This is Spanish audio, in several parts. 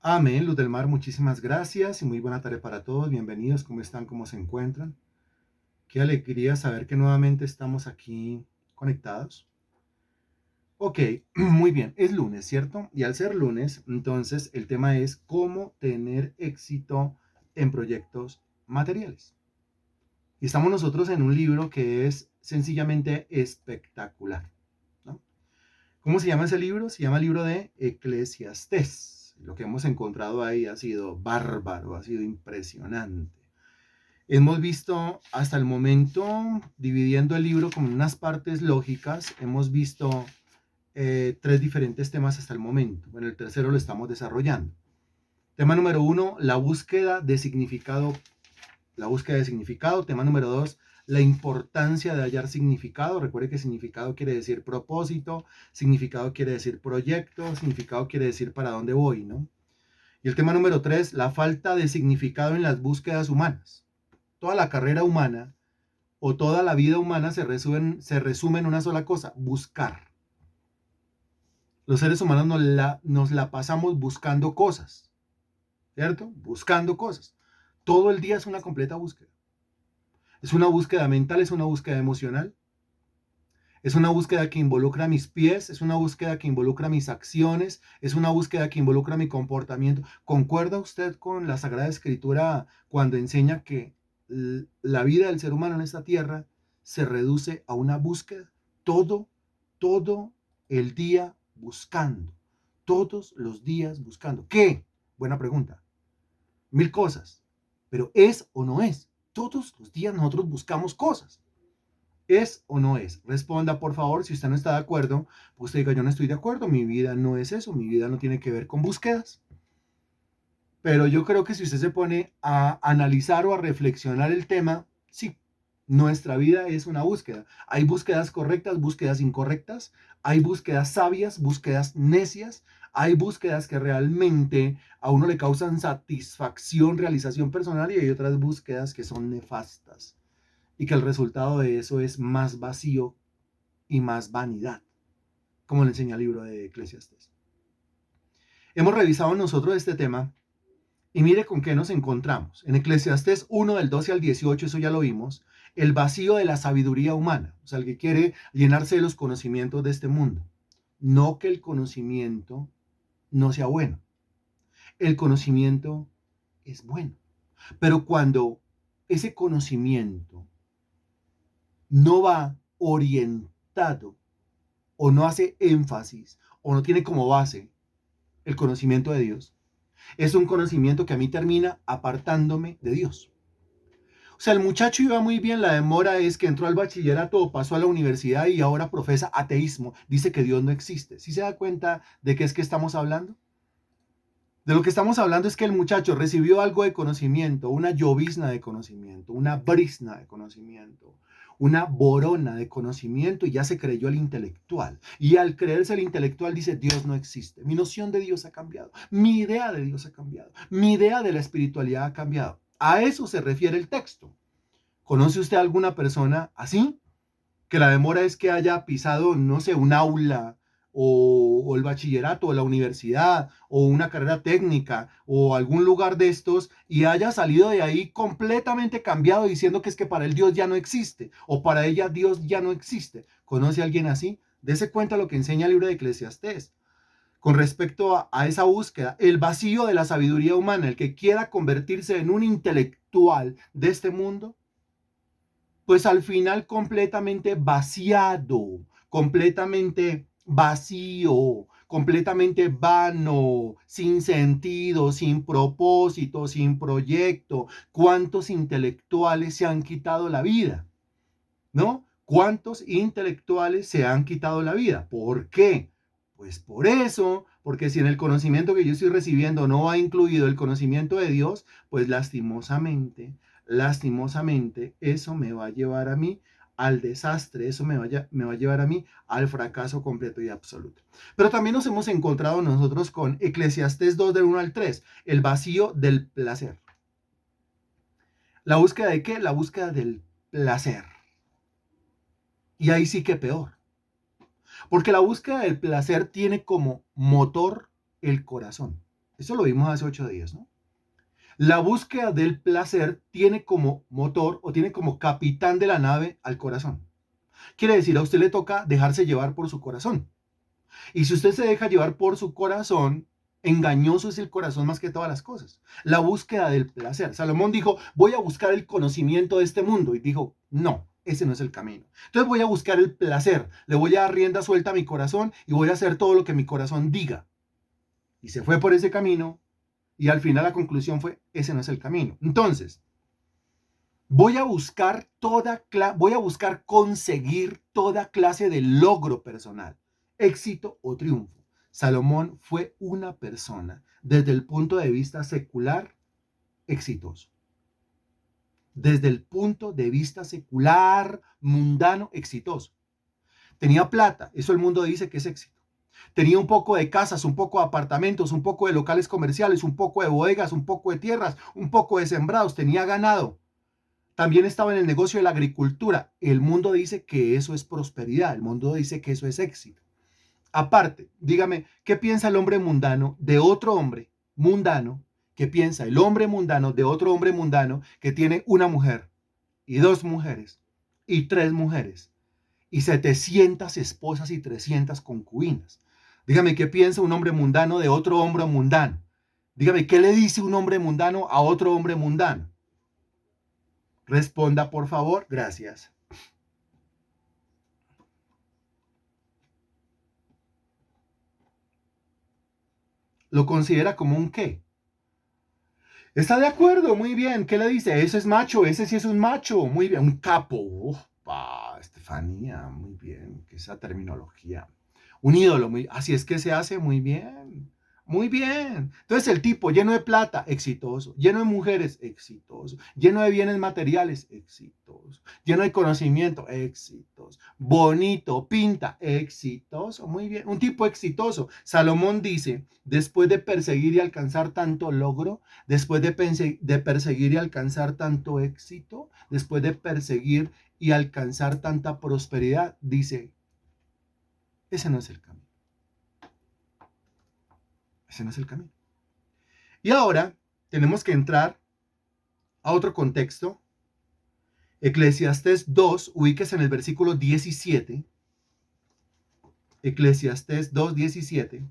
Amén, Luz del Mar, muchísimas gracias y muy buena tarde para todos. Bienvenidos, ¿cómo están? ¿Cómo se encuentran? Qué alegría saber que nuevamente estamos aquí conectados. Ok, muy bien, es lunes, ¿cierto? Y al ser lunes, entonces el tema es cómo tener éxito en proyectos materiales. Y estamos nosotros en un libro que es sencillamente espectacular, ¿no? ¿Cómo se llama ese libro? Se llama el libro de Eclesiastés. Lo que hemos encontrado ahí ha sido bárbaro, ha sido impresionante. Hemos visto hasta el momento, dividiendo el libro como en unas partes lógicas, hemos visto tres diferentes temas hasta el momento. Bueno, el tercero lo estamos desarrollando. Tema número uno, la búsqueda de significado. La búsqueda de significado. Tema número dos, la importancia de hallar significado. Recuerde que significado quiere decir propósito, significado quiere decir proyecto, significado quiere decir para dónde voy, ¿no? Y el tema número tres, la falta de significado en las búsquedas humanas. Toda la carrera humana o toda la vida humana se resume en una sola cosa, buscar. Los seres humanos nos la pasamos buscando cosas, ¿cierto? Buscando cosas. Todo el día es una completa búsqueda. Es una búsqueda mental, es una búsqueda emocional, es una búsqueda que involucra mis pies, es una búsqueda que involucra mis acciones, es una búsqueda que involucra mi comportamiento. ¿Concuerda usted con la Sagrada Escritura cuando enseña que la vida del ser humano en esta tierra se reduce a una búsqueda? Todo, todo el día buscando. Todos los días buscando. ¿Qué? Buena pregunta. Mil cosas. Pero ¿es o no es? Todos los días nosotros buscamos cosas. ¿Es o no es? Responda, por favor, si usted no está de acuerdo, pues usted diga, yo no estoy de acuerdo, mi vida no es eso, mi vida no tiene que ver con búsquedas. Pero yo creo que si usted se pone a analizar o a reflexionar el tema, sí, nuestra vida es una búsqueda. Hay búsquedas correctas, búsquedas incorrectas, hay búsquedas sabias, búsquedas necias, hay búsquedas que realmente a uno le causan satisfacción, realización personal y hay otras búsquedas que son nefastas y que el resultado de eso es más vacío y más vanidad, como le enseña el libro de Eclesiastes. Hemos revisado nosotros este tema y mire con qué nos encontramos. En Eclesiastés 1 del 12 al 18, eso ya lo vimos, el vacío de la sabiduría humana, o sea, el que quiere llenarse de los conocimientos de este mundo. No que el conocimiento no sea bueno, el conocimiento es bueno, pero cuando ese conocimiento no va orientado o no hace énfasis o no tiene como base el conocimiento de Dios, es un conocimiento que a mí termina apartándome de Dios. O sea, el muchacho iba muy bien, la demora es que entró al bachillerato, pasó a la universidad y ahora profesa ateísmo, dice que Dios no existe. ¿Sí se da cuenta de qué es que estamos hablando? De lo que estamos hablando es que el muchacho recibió algo de conocimiento, una llovizna de conocimiento, una brisna de conocimiento, una borona de conocimiento y ya se creyó el intelectual. Y al creerse el intelectual dice, Dios no existe. Mi noción de Dios ha cambiado, mi idea de Dios ha cambiado, mi idea de la espiritualidad ha cambiado. A eso se refiere el texto. ¿Conoce usted alguna persona así? Que la demora es que haya pisado, no sé, un aula o el bachillerato o la universidad o una carrera técnica o algún lugar de estos y haya salido de ahí completamente cambiado diciendo que es que para él Dios ya no existe o para ella Dios ya no existe. ¿Conoce a alguien así? Dese cuenta lo que enseña el libro de Eclesiastés con respecto a esa búsqueda, el vacío de la sabiduría humana, el que quiera convertirse en un intelectual de este mundo, pues al final completamente vaciado, completamente vacío, completamente vano, sin sentido, sin propósito, sin proyecto. ¿Cuántos intelectuales se han quitado la vida? ¿No? ¿Cuántos intelectuales se han quitado la vida? ¿Por qué? Pues por eso, porque si en el conocimiento que yo estoy recibiendo no va incluido el conocimiento de Dios, pues lastimosamente, eso me va a llevar a mí al desastre, eso me va a llevar a mí al fracaso completo y absoluto. Pero también nos hemos encontrado nosotros con Eclesiastés 2 del 1 al 3, el vacío del placer. ¿La búsqueda de qué? La búsqueda del placer. Y ahí sí que peor. Porque la búsqueda del placer tiene como motor el corazón. Eso lo vimos hace 8 días, ¿no? La búsqueda del placer tiene como motor o tiene como capitán de la nave al corazón. Quiere decir, a usted le toca dejarse llevar por su corazón. Y si usted se deja llevar por su corazón, engañoso es el corazón más que todas las cosas. La búsqueda del placer. Salomón dijo, voy a buscar el conocimiento de este mundo. Y dijo, no, ese no es el camino. Entonces voy a buscar el placer. Le voy a dar rienda suelta a mi corazón y voy a hacer todo lo que mi corazón diga. Y se fue por ese camino y al final la conclusión fue, ese no es el camino. Entonces, voy a buscar conseguir toda clase de logro personal, éxito o triunfo. Salomón fue una persona, desde el punto de vista secular, exitoso. Desde el punto de vista secular, mundano, exitoso. Tenía plata, eso el mundo dice que es éxito. Tenía un poco de casas, un poco de apartamentos, un poco de locales comerciales, un poco de bodegas, un poco de tierras, un poco de sembrados, tenía ganado. También estaba en el negocio de la agricultura. El mundo dice que eso es prosperidad, el mundo dice que eso es éxito. Aparte, dígame, ¿qué piensa el hombre mundano de otro hombre mundano? ¿Qué piensa el hombre mundano de otro hombre mundano que tiene una mujer y 2 mujeres y 3 mujeres y 700 esposas y 300 concubinas? Dígame, ¿qué piensa un hombre mundano de otro hombre mundano? Dígame, ¿qué le dice un hombre mundano a otro hombre mundano? Responda, por favor. Gracias. ¿Lo considera como un qué? ¿Está de acuerdo? Muy bien. ¿Qué le dice? Ese es macho, ese sí es un macho. Muy bien. Un capo. Estefanía, muy bien. Que esa terminología. Un ídolo. Así es que se hace muy bien. Muy bien. Entonces el tipo lleno de plata, exitoso. Lleno de mujeres, exitoso. Lleno de bienes materiales, exitoso. Lleno de conocimiento, exitoso. Bonito, pinta, exitoso. Muy bien. Un tipo exitoso. Salomón dice, después de perseguir y alcanzar tanto logro, después de perseguir y alcanzar tanto éxito, después de perseguir y alcanzar tanta prosperidad, dice, ese no es el camino. Ese no es el camino. Y ahora tenemos que entrar a otro contexto. Eclesiastés 2, ubíquese en el versículo 17. Eclesiastés 2, 17.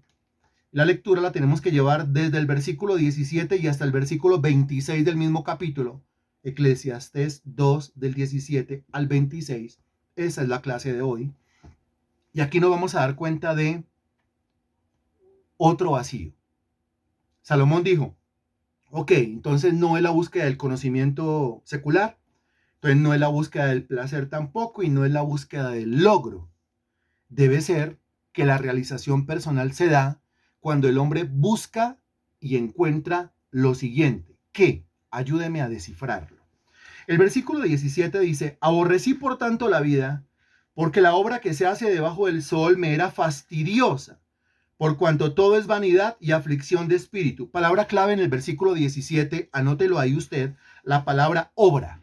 La lectura la tenemos que llevar desde el versículo 17 y hasta el versículo 26 del mismo capítulo. Eclesiastés 2, del 17 al 26. Esa es la clase de hoy. Y aquí nos vamos a dar cuenta de otro vacío. Salomón dijo, ok, entonces no es la búsqueda del conocimiento secular, entonces no es la búsqueda del placer tampoco y no es la búsqueda del logro. Debe ser que la realización personal se da cuando el hombre busca y encuentra lo siguiente. ¿Qué? Ayúdeme a descifrarlo. El versículo 17 dice, aborrecí por tanto la vida, porque la obra que se hace debajo del sol me era fastidiosa, por cuanto todo es vanidad y aflicción de espíritu. Palabra clave en el versículo 17, anótelo ahí usted, la palabra obra.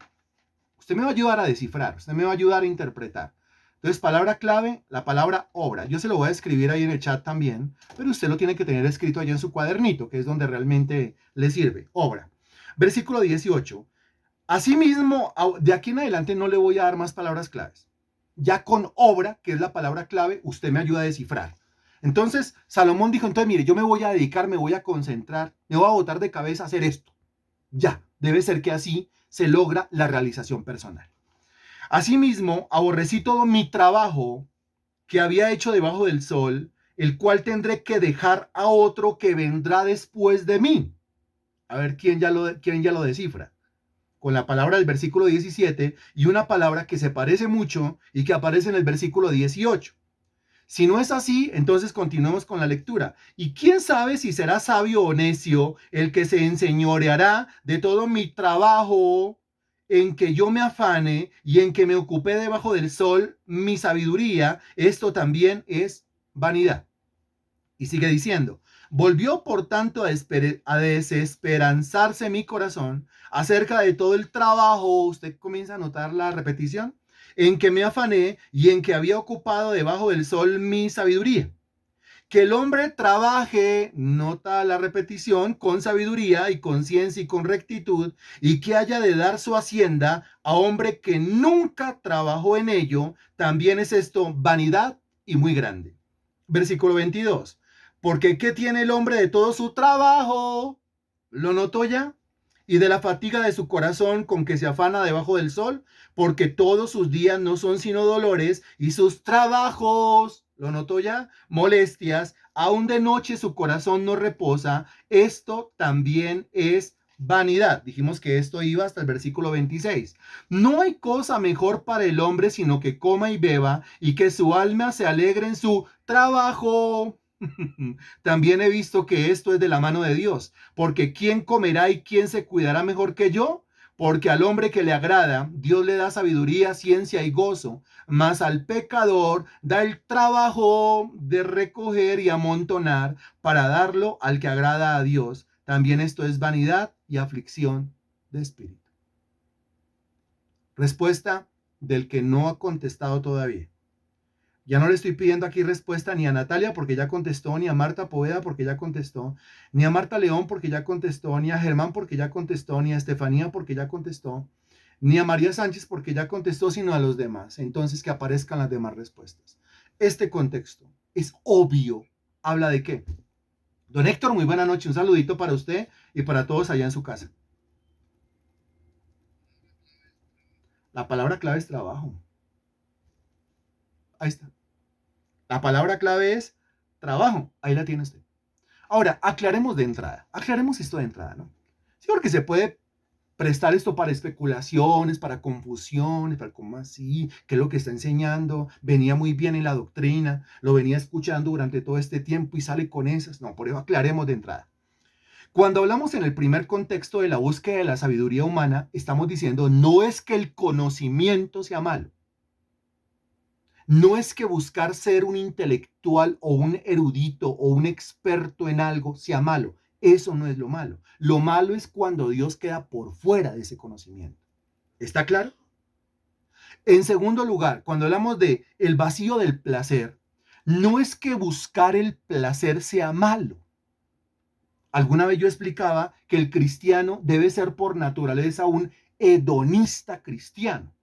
Usted me va a ayudar a descifrar, usted me va a ayudar a interpretar. Entonces, palabra clave, la palabra obra. Yo se lo voy a escribir ahí en el chat también, pero usted lo tiene que tener escrito allá en su cuadernito, que es donde realmente le sirve. Obra. Versículo 18. Asimismo, de aquí en adelante no le voy a dar más palabras claves. Ya con obra, que es la palabra clave, usted me ayuda a descifrar. Entonces, Salomón dijo, entonces, mire, yo me voy a dedicar, me voy a concentrar, me voy a botar de cabeza a hacer esto. Ya, debe ser que así se logra la realización personal. Asimismo, aborrecí todo mi trabajo que había hecho debajo del sol, el cual tendré que dejar a otro que vendrá después de mí. A ver quién ya lo descifra. Con la palabra del versículo 17 y una palabra que se parece mucho y que aparece en el versículo 18. Si no es así, entonces continuemos con la lectura. Y quién sabe si será sabio o necio el que se enseñoreará de todo mi trabajo en que yo me afane y en que me ocupé debajo del sol mi sabiduría. Esto también es vanidad. Y sigue diciendo, volvió por tanto a desesperanzarse mi corazón acerca de todo el trabajo. Usted comienza a notar la repetición en que me afané y en que había ocupado debajo del sol mi sabiduría. Que el hombre trabaje, nota la repetición, con sabiduría y con ciencia y con rectitud, y que haya de dar su hacienda a hombre que nunca trabajó en ello, también es esto vanidad y muy grande. Versículo 22. Porque ¿qué tiene el hombre de todo su trabajo? ¿Lo notó ya? Y de la fatiga de su corazón con que se afana debajo del sol, porque todos sus días no son sino dolores y sus trabajos, ¿lo notó ya? Molestias, aún de noche su corazón no reposa, esto también es vanidad. Dijimos que esto iba hasta el versículo 26. No hay cosa mejor para el hombre sino que coma y beba y que su alma se alegre en su trabajo. También he visto que esto es de la mano de Dios, porque ¿quién comerá y quién se cuidará mejor que yo? Porque al hombre que le agrada, Dios le da sabiduría, ciencia y gozo, mas al pecador da el trabajo de recoger y amontonar para darlo al que agrada a Dios. También esto es vanidad y aflicción de espíritu. Respuesta del que no ha contestado todavía. Ya no le estoy pidiendo aquí respuesta ni a Natalia porque ya contestó, ni a Marta Poveda porque ya contestó, ni a Marta León porque ya contestó, ni a Germán porque ya contestó, ni a Estefanía porque ya contestó, ni a María Sánchez porque ya contestó, sino a los demás. Entonces que aparezcan las demás respuestas. Este contexto es obvio. ¿Habla de qué? Don Héctor, muy buena noche. Un saludito para usted y para todos allá en su casa. La palabra clave es trabajo. Ahí está. La palabra clave es trabajo. Ahí la tiene usted. Ahora, aclaremos esto de entrada, ¿no? Sí, porque se puede prestar esto para especulaciones, para confusiones, para cómo así, qué es lo que está enseñando, venía muy bien en la doctrina, lo venía escuchando durante todo este tiempo y sale con esas. No, por eso aclaremos de entrada. Cuando hablamos en el primer contexto de la búsqueda de la sabiduría humana, estamos diciendo, no es que el conocimiento sea malo. No es que buscar ser un intelectual o un erudito o un experto en algo sea malo. Eso no es lo malo. Lo malo es cuando Dios queda por fuera de ese conocimiento. ¿Está claro? En segundo lugar, cuando hablamos de el vacío del placer, no es que buscar el placer sea malo. Alguna vez yo explicaba que el cristiano debe ser por naturaleza un hedonista cristiano.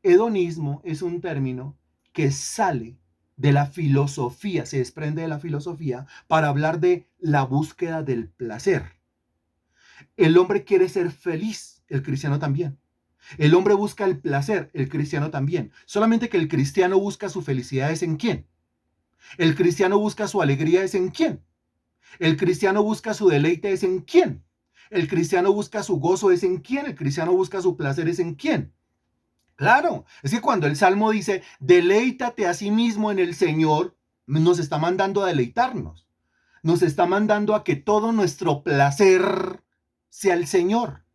Hedonismo es un término que sale de la filosofía, se desprende de la filosofía para hablar de la búsqueda del placer. El hombre quiere ser feliz, el cristiano también. El hombre busca el placer, el cristiano también. Solamente que el cristiano busca su felicidad es en quién. El cristiano busca su alegría es en quién. El cristiano busca su deleite es en quién. El cristiano busca su gozo es en quién. El cristiano busca su placer es en quién. Claro, es que cuando el Salmo dice, deleítate a sí mismo en el Señor, nos está mandando a deleitarnos. Nos está mandando a que todo nuestro placer sea el Señor.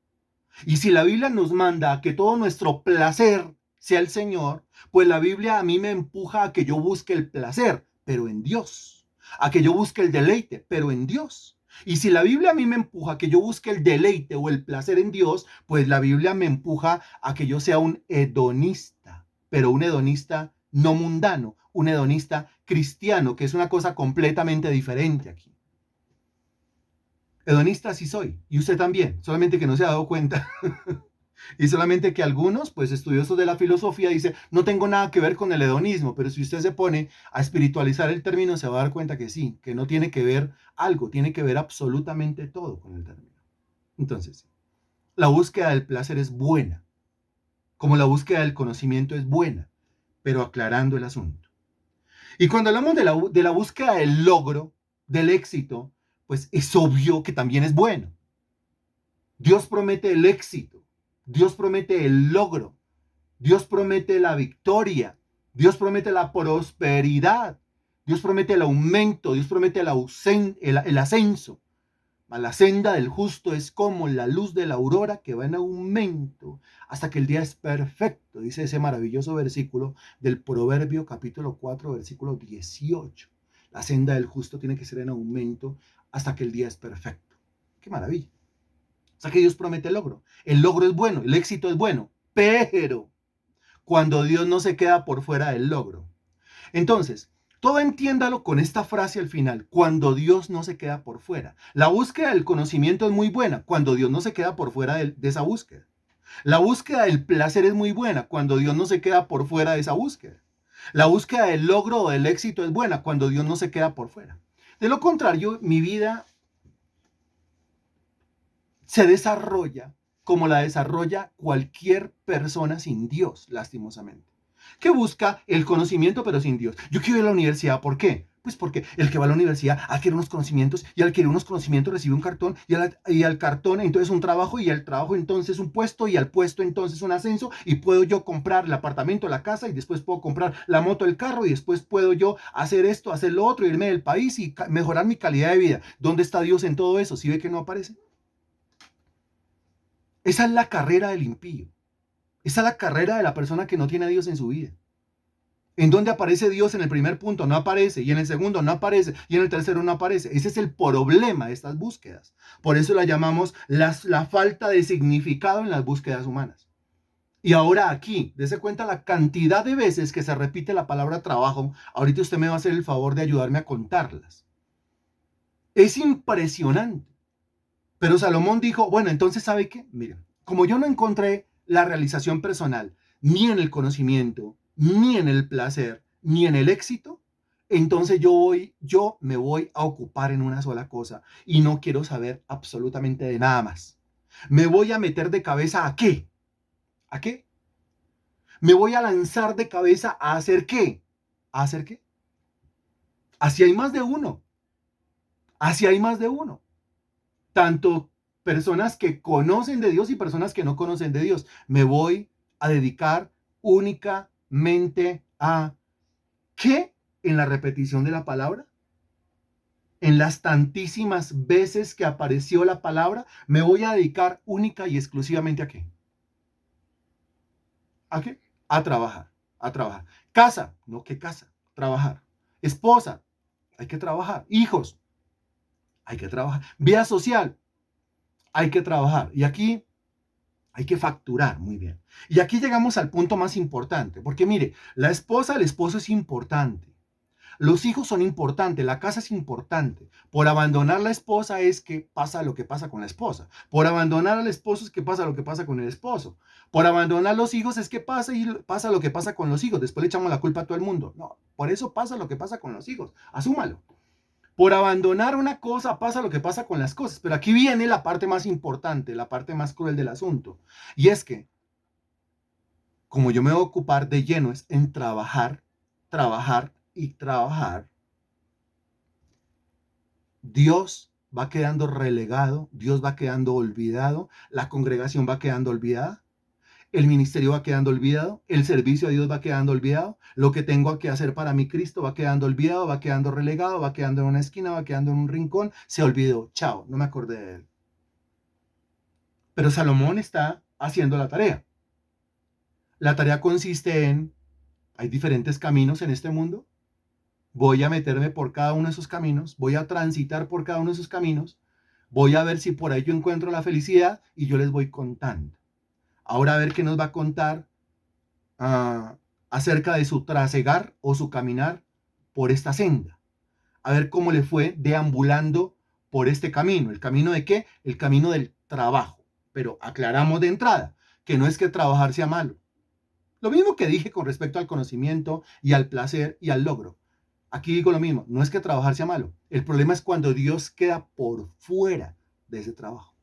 Y si la Biblia nos manda a que todo nuestro placer sea el Señor, pues la Biblia a mí me empuja a que yo busque el placer, pero en Dios. A que yo busque el deleite, pero en Dios. Y si la Biblia a mí me empuja a que yo busque el deleite o el placer en Dios, pues la Biblia me empuja a que yo sea un hedonista, pero un hedonista no mundano, un hedonista cristiano, que es una cosa completamente diferente aquí. Hedonista sí soy, y usted también, solamente que no se ha dado cuenta. Y solamente que algunos, pues estudiosos de la filosofía, dicen, no tengo nada que ver con el hedonismo, pero si usted se pone a espiritualizar el término, se va a dar cuenta que sí, que no tiene que ver algo, tiene que ver absolutamente todo con el término. Entonces, la búsqueda del placer es buena, como la búsqueda del conocimiento es buena, pero aclarando el asunto. Y cuando hablamos de la búsqueda del logro, del éxito, pues es obvio que también es bueno. Dios promete el éxito, Dios promete el logro, Dios promete la victoria, Dios promete la prosperidad, Dios promete el aumento, Dios promete el ascenso. La senda del justo es como la luz de la aurora que va en aumento hasta que el día es perfecto, dice ese maravilloso versículo del Proverbio capítulo 4, versículo 18. La senda del justo tiene que ser en aumento hasta que el día es perfecto. ¡Qué maravilla! O sea que Dios promete el logro. El logro es bueno, el éxito es bueno, pero cuando Dios no se queda por fuera del logro. Entonces, Todo entiéndalo con esta frase al final, cuando Dios no se queda por fuera. La búsqueda del conocimiento es muy buena, cuando Dios no se queda por fuera de esa búsqueda. La búsqueda del placer es muy buena, cuando Dios no se queda por fuera de esa búsqueda. La búsqueda del logro o del éxito es buena, cuando Dios no se queda por fuera. De lo contrario, mi vida se desarrolla como la desarrolla cualquier persona sin Dios, lastimosamente, que busca el conocimiento pero sin Dios. Yo quiero ir a la universidad, ¿por qué? Pues porque el que va a la universidad adquiere unos conocimientos y al adquirir unos conocimientos recibe un cartón y al cartón entonces un trabajo y al trabajo entonces un puesto y al puesto entonces un ascenso y puedo yo comprar el apartamento, la casa y después puedo comprar la moto, el carro y después puedo yo hacer esto, hacer lo otro, irme del país y mejorar mi calidad de vida. ¿Dónde está Dios en todo eso? ¿Sí ve que no aparece? Esa es la carrera del impío. Esa es la carrera de la persona que no tiene a Dios en su vida. ¿En dónde aparece Dios? En el primer punto no aparece, y en el segundo no aparece, y en el tercero no aparece. Ese es el problema de estas búsquedas. Por eso la llamamos la falta de significado en las búsquedas humanas. Y ahora aquí, dése cuenta la cantidad de veces que se repite la palabra trabajo. Ahorita usted me va a hacer el favor de ayudarme a contarlas. Es impresionante. Pero Salomón dijo, bueno, entonces, ¿sabe qué? Miren, como yo no encontré la realización personal, ni en el conocimiento, ni en el placer, ni en el éxito, entonces yo me voy a ocupar en una sola cosa y no quiero saber absolutamente de nada más. Me voy a meter de cabeza a qué. ¿A qué? Me voy a lanzar de cabeza a hacer qué. ¿A hacer qué? Así hay más de uno. Así hay más de uno. Tanto personas que conocen de Dios y personas que no conocen de Dios. Me voy a dedicar únicamente a ¿qué? En la repetición de la palabra. En las tantísimas veces que apareció la palabra, me voy a dedicar única y exclusivamente a ¿qué? ¿A qué? A trabajar, a trabajar. Casa, no, ¿qué casa? Trabajar. Esposa, hay que trabajar. Hijos, hay que trabajar. Vida social, hay que trabajar. Y aquí hay que facturar muy bien. Y aquí llegamos al punto más importante, porque mire, la esposa, el esposo es importante. Los hijos son importantes, la casa es importante. Por abandonar la esposa es que pasa lo que pasa con la esposa. Por abandonar al esposo es que pasa lo que pasa con el esposo. Por abandonar los hijos es que pasa y pasa lo que pasa con los hijos. Después le echamos la culpa a todo el mundo. No, por eso pasa lo que pasa con los hijos. Asúmalo. Por abandonar una cosa pasa lo que pasa con las cosas. Pero aquí viene la parte más importante, la parte más cruel del asunto. Y es que, como yo me voy a ocupar de lleno es en trabajar, trabajar y trabajar, Dios va quedando relegado, Dios va quedando olvidado, la congregación va quedando olvidada, el ministerio va quedando olvidado, el servicio a Dios va quedando olvidado, lo que tengo que hacer para mi Cristo va quedando olvidado, va quedando relegado, va quedando en una esquina, va quedando en un rincón, se olvidó, chao, no me acordé de él. Pero Salomón está haciendo la tarea. La tarea consiste en, hay diferentes caminos en este mundo, voy a meterme por cada uno de esos caminos, voy a transitar por cada uno de esos caminos, voy a ver si por ahí yo encuentro la felicidad y yo les voy contando. Ahora a ver qué nos va a contar acerca de su trasegar o su caminar por esta senda. A ver cómo le fue deambulando por este camino. ¿El camino de qué? El camino del trabajo. Pero aclaramos de entrada que no es que trabajar sea malo. Lo mismo que dije con respecto al conocimiento y al placer y al logro. Aquí digo lo mismo, no es que trabajar sea malo. El problema es cuando Dios queda por fuera de ese trabajo.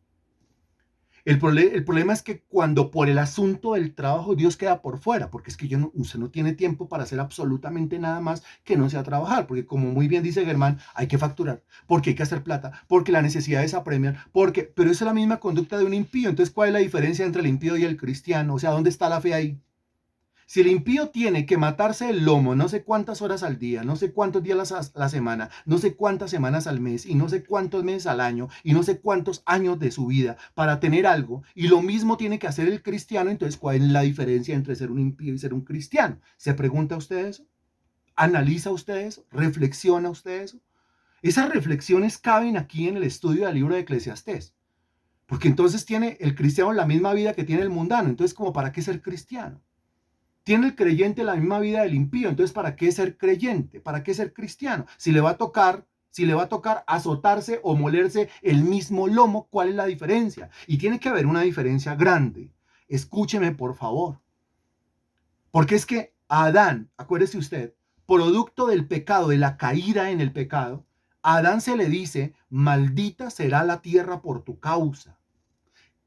El problema es que cuando por el asunto del trabajo Dios queda por fuera, porque es que usted no tiene tiempo para hacer absolutamente nada más que no sea trabajar, porque como muy bien dice Germán, hay que facturar, porque hay que hacer plata, porque la necesidad es apremiar, pero esa es la misma conducta de un impío. Entonces, ¿cuál es la diferencia entre el impío y el cristiano? O sea, ¿dónde está la fe ahí? Si el impío tiene que matarse el lomo no sé cuántas horas al día, no sé cuántos días a la semana, no sé cuántas semanas al mes y no sé cuántos meses al año y no sé cuántos años de su vida para tener algo, y lo mismo tiene que hacer el cristiano, entonces ¿cuál es la diferencia entre ser un impío y ser un cristiano? ¿Se pregunta usted eso? ¿Analiza usted eso? ¿Reflexiona usted eso? Esas reflexiones caben aquí en el estudio del libro de Eclesiastés, porque entonces tiene el cristiano la misma vida que tiene el mundano, entonces ¿como para qué ser cristiano? Tiene el creyente la misma vida del impío. Entonces, ¿para qué ser creyente? ¿Para qué ser cristiano? Si le va a tocar azotarse o molerse el mismo lomo, ¿cuál es la diferencia? Y tiene que haber una diferencia grande. Escúcheme, por favor. Porque es que Adán, acuérdese usted, producto del pecado, de la caída en el pecado, a Adán se le dice, maldita será la tierra por tu causa.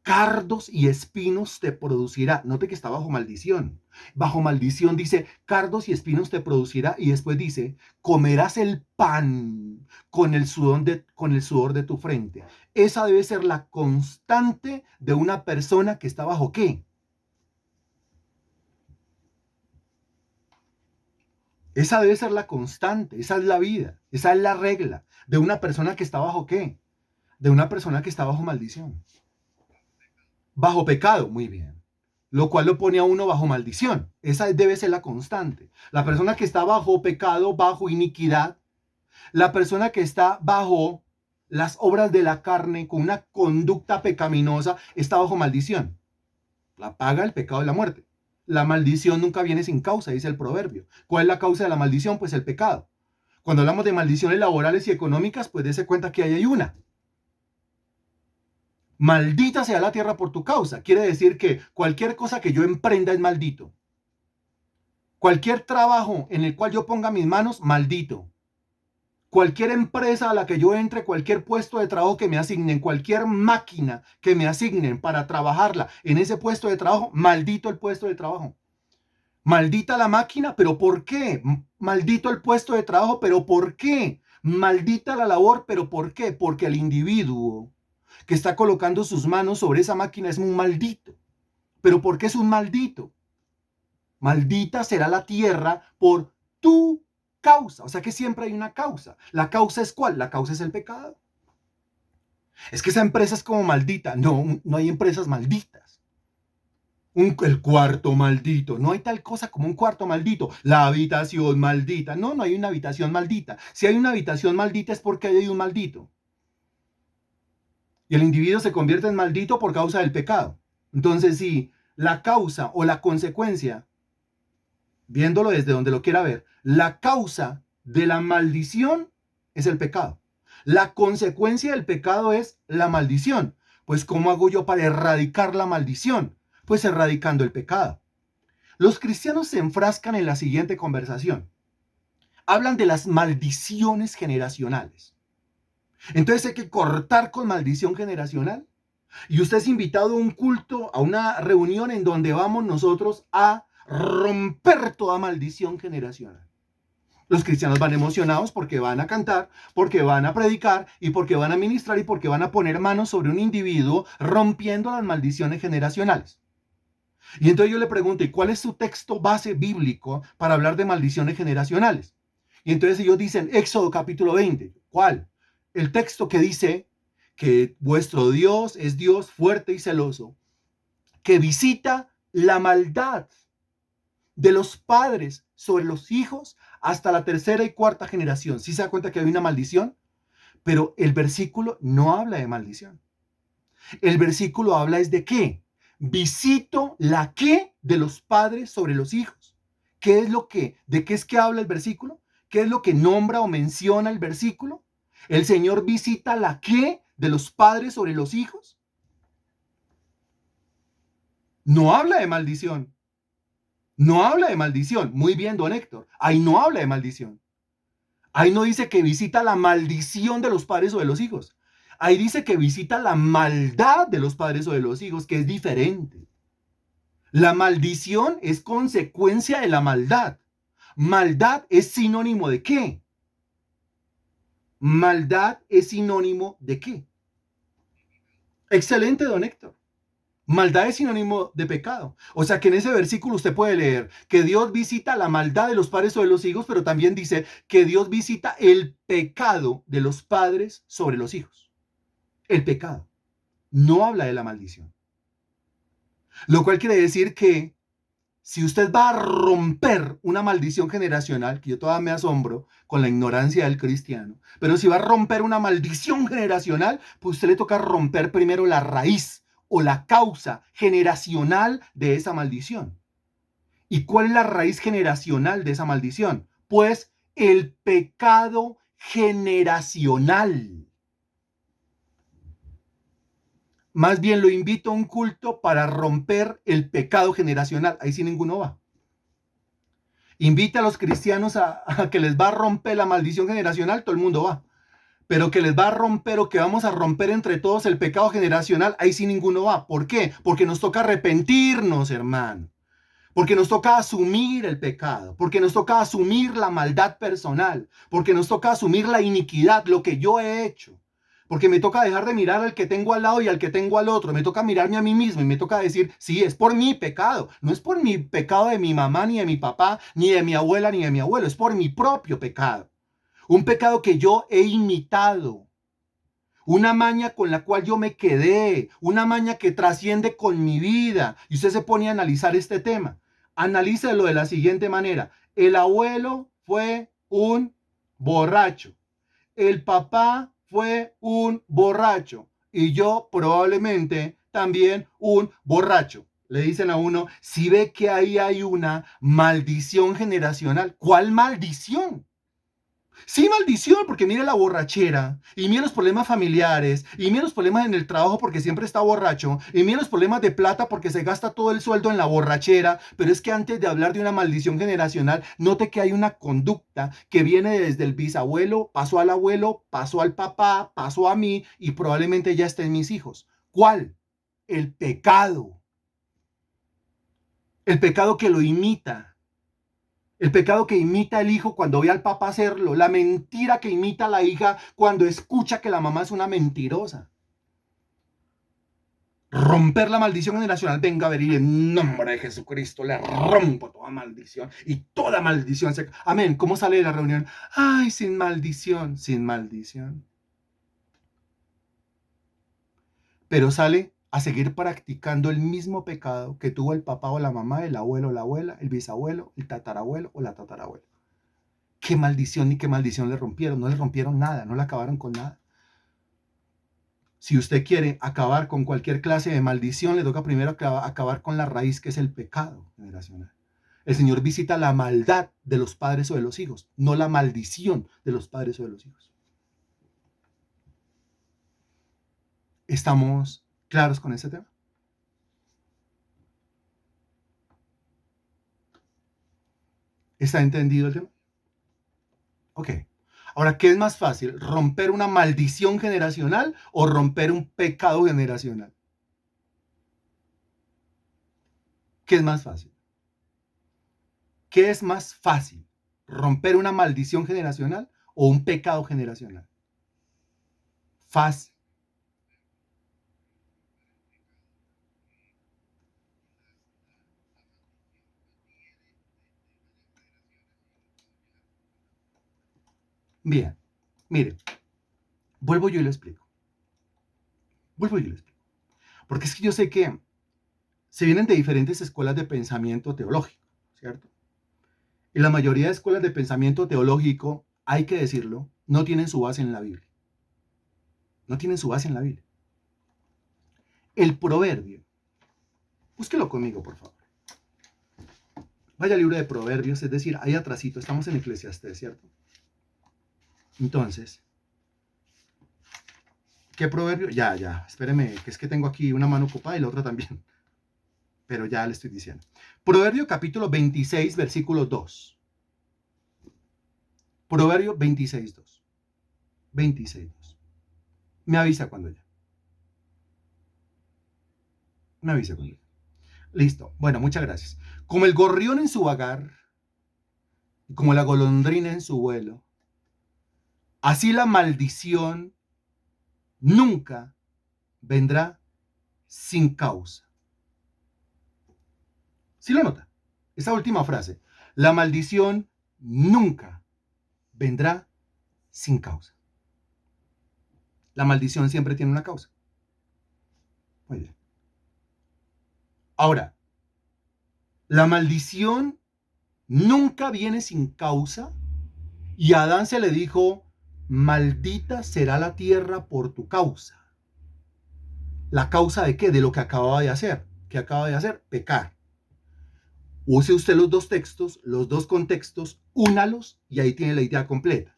Cardos y espinos te producirá. Note que está bajo maldición. Bajo maldición dice, cardos y espinos te producirá. Y después dice, comerás el pan con el sudor de tu frente. Esa debe ser la constante de una persona que está bajo ¿qué? Esa debe ser la constante, esa es la vida, esa es la regla de una persona que está bajo ¿qué? De una persona que está bajo maldición. Bajo pecado, muy bien. Lo cual lo pone a uno bajo maldición. Esa debe ser la constante. La persona que está bajo pecado, bajo iniquidad, la persona que está bajo las obras de la carne, con una conducta pecaminosa, está bajo maldición. La paga el pecado de la muerte. La maldición nunca viene sin causa, dice el proverbio. ¿Cuál es la causa de la maldición? Pues el pecado. Cuando hablamos de maldiciones laborales y económicas, pues dése cuenta que ahí hay una. Maldita sea la tierra por tu causa. Quiere decir que cualquier cosa que yo emprenda es maldito. Cualquier trabajo en el cual yo ponga mis manos, maldito. Cualquier empresa a la que yo entre, cualquier puesto de trabajo que me asignen, cualquier máquina que me asignen para trabajarla en ese puesto de trabajo, maldito el puesto de trabajo. Maldita la máquina, pero ¿por qué? Maldito el puesto de trabajo, pero ¿por qué? Maldita la labor, pero ¿por qué? Porque el individuo que está colocando sus manos sobre esa máquina es un maldito. ¿Pero por qué es un maldito? Maldita será la tierra por tu causa. O sea que siempre hay una causa. ¿La causa es cuál? La causa es el pecado. Es que esa empresa es como maldita. No, no hay empresas malditas. El cuarto maldito. No hay tal cosa como un cuarto maldito. La habitación maldita. No, no hay una habitación maldita. Si hay una habitación maldita es porque hay un maldito. Y el individuo se convierte en maldito por causa del pecado. Entonces, si la causa o la consecuencia, viéndolo desde donde lo quiera ver, la causa de la maldición es el pecado. La consecuencia del pecado es la maldición. Pues, ¿cómo hago yo para erradicar la maldición? Pues erradicando el pecado. Los cristianos se enfrascan en la siguiente conversación. Hablan de las maldiciones generacionales. Entonces hay que cortar con maldición generacional. Y usted es invitado a un culto, a una reunión en donde vamos nosotros a romper toda maldición generacional. Los cristianos van emocionados porque van a cantar, porque van a predicar y porque van a ministrar y porque van a poner manos sobre un individuo rompiendo las maldiciones generacionales. Y entonces yo le pregunto, ¿y cuál es su texto base bíblico para hablar de maldiciones generacionales? Y entonces ellos dicen, Éxodo capítulo 20. ¿Cuál? El texto que dice que vuestro Dios es Dios fuerte y celoso, que visita la maldad de los padres sobre los hijos hasta la tercera y cuarta generación. ¿Sí se da cuenta que hay una maldición? Pero el versículo no habla de maldición. El versículo habla es de qué. Visito la qué de los padres sobre los hijos. ¿Qué es lo que? ¿De qué es que habla el versículo? ¿Qué es lo que nombra o menciona el versículo? El Señor visita la qué de los padres sobre los hijos. No habla de maldición. No habla de maldición. Muy bien, don Héctor. Ahí no habla de maldición. Ahí no dice que visita la maldición de los padres o de los hijos. Ahí dice que visita la maldad de los padres o de los hijos, que es diferente. La maldición es consecuencia de la maldad. Maldad es sinónimo de qué? Maldad es sinónimo de qué? Excelente, don Héctor. Maldad es sinónimo de pecado. O sea que en ese versículo usted puede leer que Dios visita la maldad de los padres sobre los hijos, pero también dice que Dios visita el pecado de los padres sobre los hijos. El pecado. No habla de la maldición. Lo cual quiere decir que si usted va a romper una maldición generacional, que yo todavía me asombro con la ignorancia del cristiano, pero si va a romper una maldición generacional, pues a usted le toca romper primero la raíz o la causa generacional de esa maldición. ¿Y cuál es la raíz generacional de esa maldición? Pues el pecado generacional. Más bien lo invito a un culto para romper el pecado generacional. Ahí sí ninguno va. Invita a los cristianos a que les va a romper la maldición generacional, todo el mundo va. Pero que les va a romper o que vamos a romper entre todos el pecado generacional, ahí sí ninguno va. ¿Por qué? Porque nos toca arrepentirnos, hermano. Porque nos toca asumir el pecado, porque nos toca asumir la maldad personal, porque nos toca asumir la iniquidad, lo que yo he hecho. Porque me toca dejar de mirar al que tengo al lado y al que tengo al otro. Me toca mirarme a mí mismo y me toca decir, sí, es por mi pecado. No es por mi pecado de mi mamá, ni de mi papá, ni de mi abuela, ni de mi abuelo. Es por mi propio pecado. Un pecado que yo he imitado. Una maña con la cual yo me quedé, una maña que trasciende con mi vida. Y usted se pone a analizar este tema. Analícelo de la siguiente manera. El abuelo fue un borracho. El papá fue un borracho. Y yo probablemente también un borracho. Le dicen a uno, si ve que ahí hay una maldición generacional. ¿Cuál maldición? Sí, maldición, porque mire la borrachera, y mire los problemas familiares, y mire los problemas en el trabajo porque siempre está borracho, y mire los problemas de plata porque se gasta todo el sueldo en la borrachera, pero es que antes de hablar de una maldición generacional, note que hay una conducta que viene desde el bisabuelo, pasó al abuelo, pasó al papá, pasó a mí, y probablemente ya esté en mis hijos. ¿Cuál? El pecado. El pecado que lo imita. El pecado que imita el hijo cuando ve al papá hacerlo. La mentira que imita la hija cuando escucha que la mamá es una mentirosa. Romper la maldición generacional. Venga a ver y en nombre de Jesucristo le rompo toda maldición. Y toda maldición se... Amén. ¿Cómo sale de la reunión? Ay, sin maldición, sin maldición. Pero sale a seguir practicando el mismo pecado que tuvo el papá o la mamá, el abuelo o la abuela, el bisabuelo, el tatarabuelo o la tatarabuela. ¿Qué maldición ni qué maldición le rompieron? No le rompieron nada, no le acabaron con nada. Si usted quiere acabar con cualquier clase de maldición, le toca primero acabar con la raíz, que es el pecado generacional. El Señor visita la maldad de los padres o de los hijos, no la maldición de los padres o de los hijos. ¿Estamos claros con ese tema? ¿Está entendido el tema? Ok. Ahora, ¿qué es más fácil? ¿Romper una maldición generacional o romper un pecado generacional? ¿Qué es más fácil? ¿Qué es más fácil? ¿Romper una maldición generacional o un pecado generacional? Fácil. Bien, mire, vuelvo yo y lo explico. Vuelvo yo y lo explico. Porque es que yo sé que se vienen de diferentes escuelas de pensamiento teológico, ¿cierto? Y la mayoría de escuelas de pensamiento teológico, hay que decirlo, no tienen su base en la Biblia. No tienen su base en la Biblia. El proverbio, búsquelo conmigo, por favor. Vaya al libro de Proverbios, es decir, ahí atrásito, estamos en Eclesiastés, ¿cierto? Entonces, ¿qué proverbio? Ya, espéreme, que es que tengo aquí una mano ocupada y la otra también. Pero ya le estoy diciendo. Proverbio capítulo 26, versículo 2. Proverbio 26, 2. 26, 2. Me avisa cuando ya. Me avisa cuando ya. Listo. Bueno, muchas gracias. Como el gorrión en su vagar, como la golondrina en su vuelo, así la maldición nunca vendrá sin causa. ¿Sí lo nota? Esa última frase. La maldición nunca vendrá sin causa. La maldición siempre tiene una causa. Muy bien. Ahora, la maldición nunca viene sin causa y a Adán se le dijo, maldita será la tierra por tu causa. ¿La causa de qué? De lo que acababa de hacer. ¿Qué acaba de hacer? Pecar. Use usted los dos textos, los dos contextos, únalos y ahí tiene la idea completa.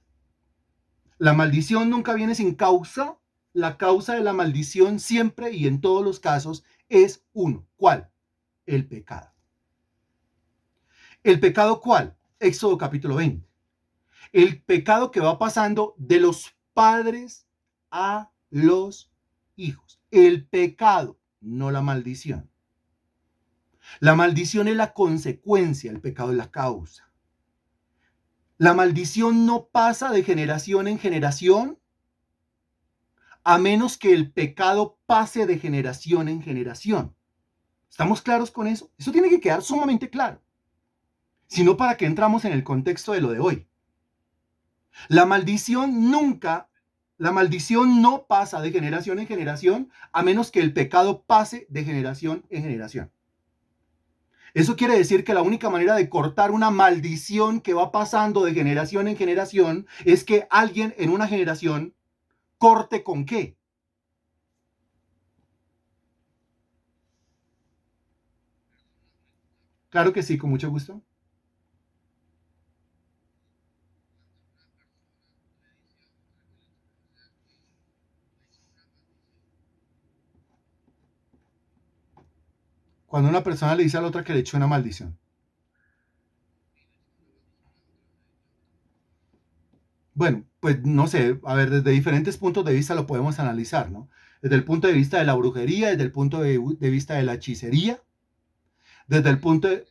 La maldición nunca viene sin causa. La causa de la maldición siempre y en todos los casos es uno. ¿Cuál? El pecado. ¿El pecado cuál? Éxodo capítulo 20. El pecado que va pasando de los padres a los hijos. El pecado, no la maldición. La maldición es la consecuencia, el pecado es la causa. La maldición no pasa de generación en generación a menos que el pecado pase de generación en generación. ¿Estamos claros con eso? Eso tiene que quedar sumamente claro. Sino para que entramos en el contexto de lo de hoy. La maldición no pasa de generación en generación a menos que el pecado pase de generación en generación. Eso quiere decir que la única manera de cortar una maldición que va pasando de generación en generación es que alguien en una generación corte con qué. Claro que sí, con mucho gusto. Cuando una persona le dice a la otra que le echó una maldición. Bueno, pues no sé, a ver, desde diferentes puntos de vista lo podemos analizar, ¿no? Desde el punto de vista de la brujería, desde el punto de vista de la hechicería, desde el punto de...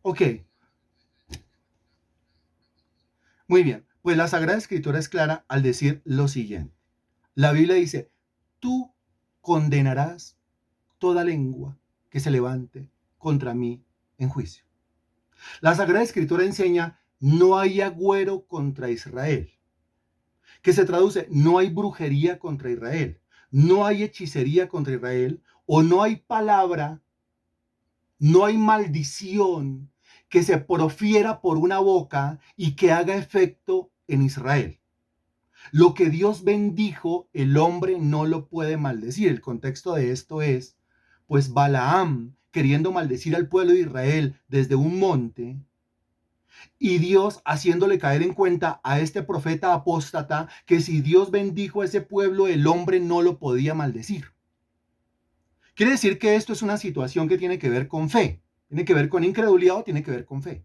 Ok, muy bien. Pues la Sagrada Escritura es clara al decir lo siguiente. La Biblia dice, tú condenarás toda lengua que se levante contra mí en juicio. La Sagrada Escritura enseña, no hay agüero contra Israel, que se traduce, no hay brujería contra Israel, no hay hechicería contra Israel, o no hay palabra, no hay maldición que se profiera por una boca y que haga efecto en Israel. Lo que Dios bendijo, el hombre no lo puede maldecir. El contexto de esto es, pues Balaam, queriendo maldecir al pueblo de Israel desde un monte, y Dios haciéndole caer en cuenta a este profeta apóstata que si Dios bendijo a ese pueblo, el hombre no lo podía maldecir. Quiere decir que esto es una situación que tiene que ver con fe. ¿Tiene que ver con incredulidad o tiene que ver con fe?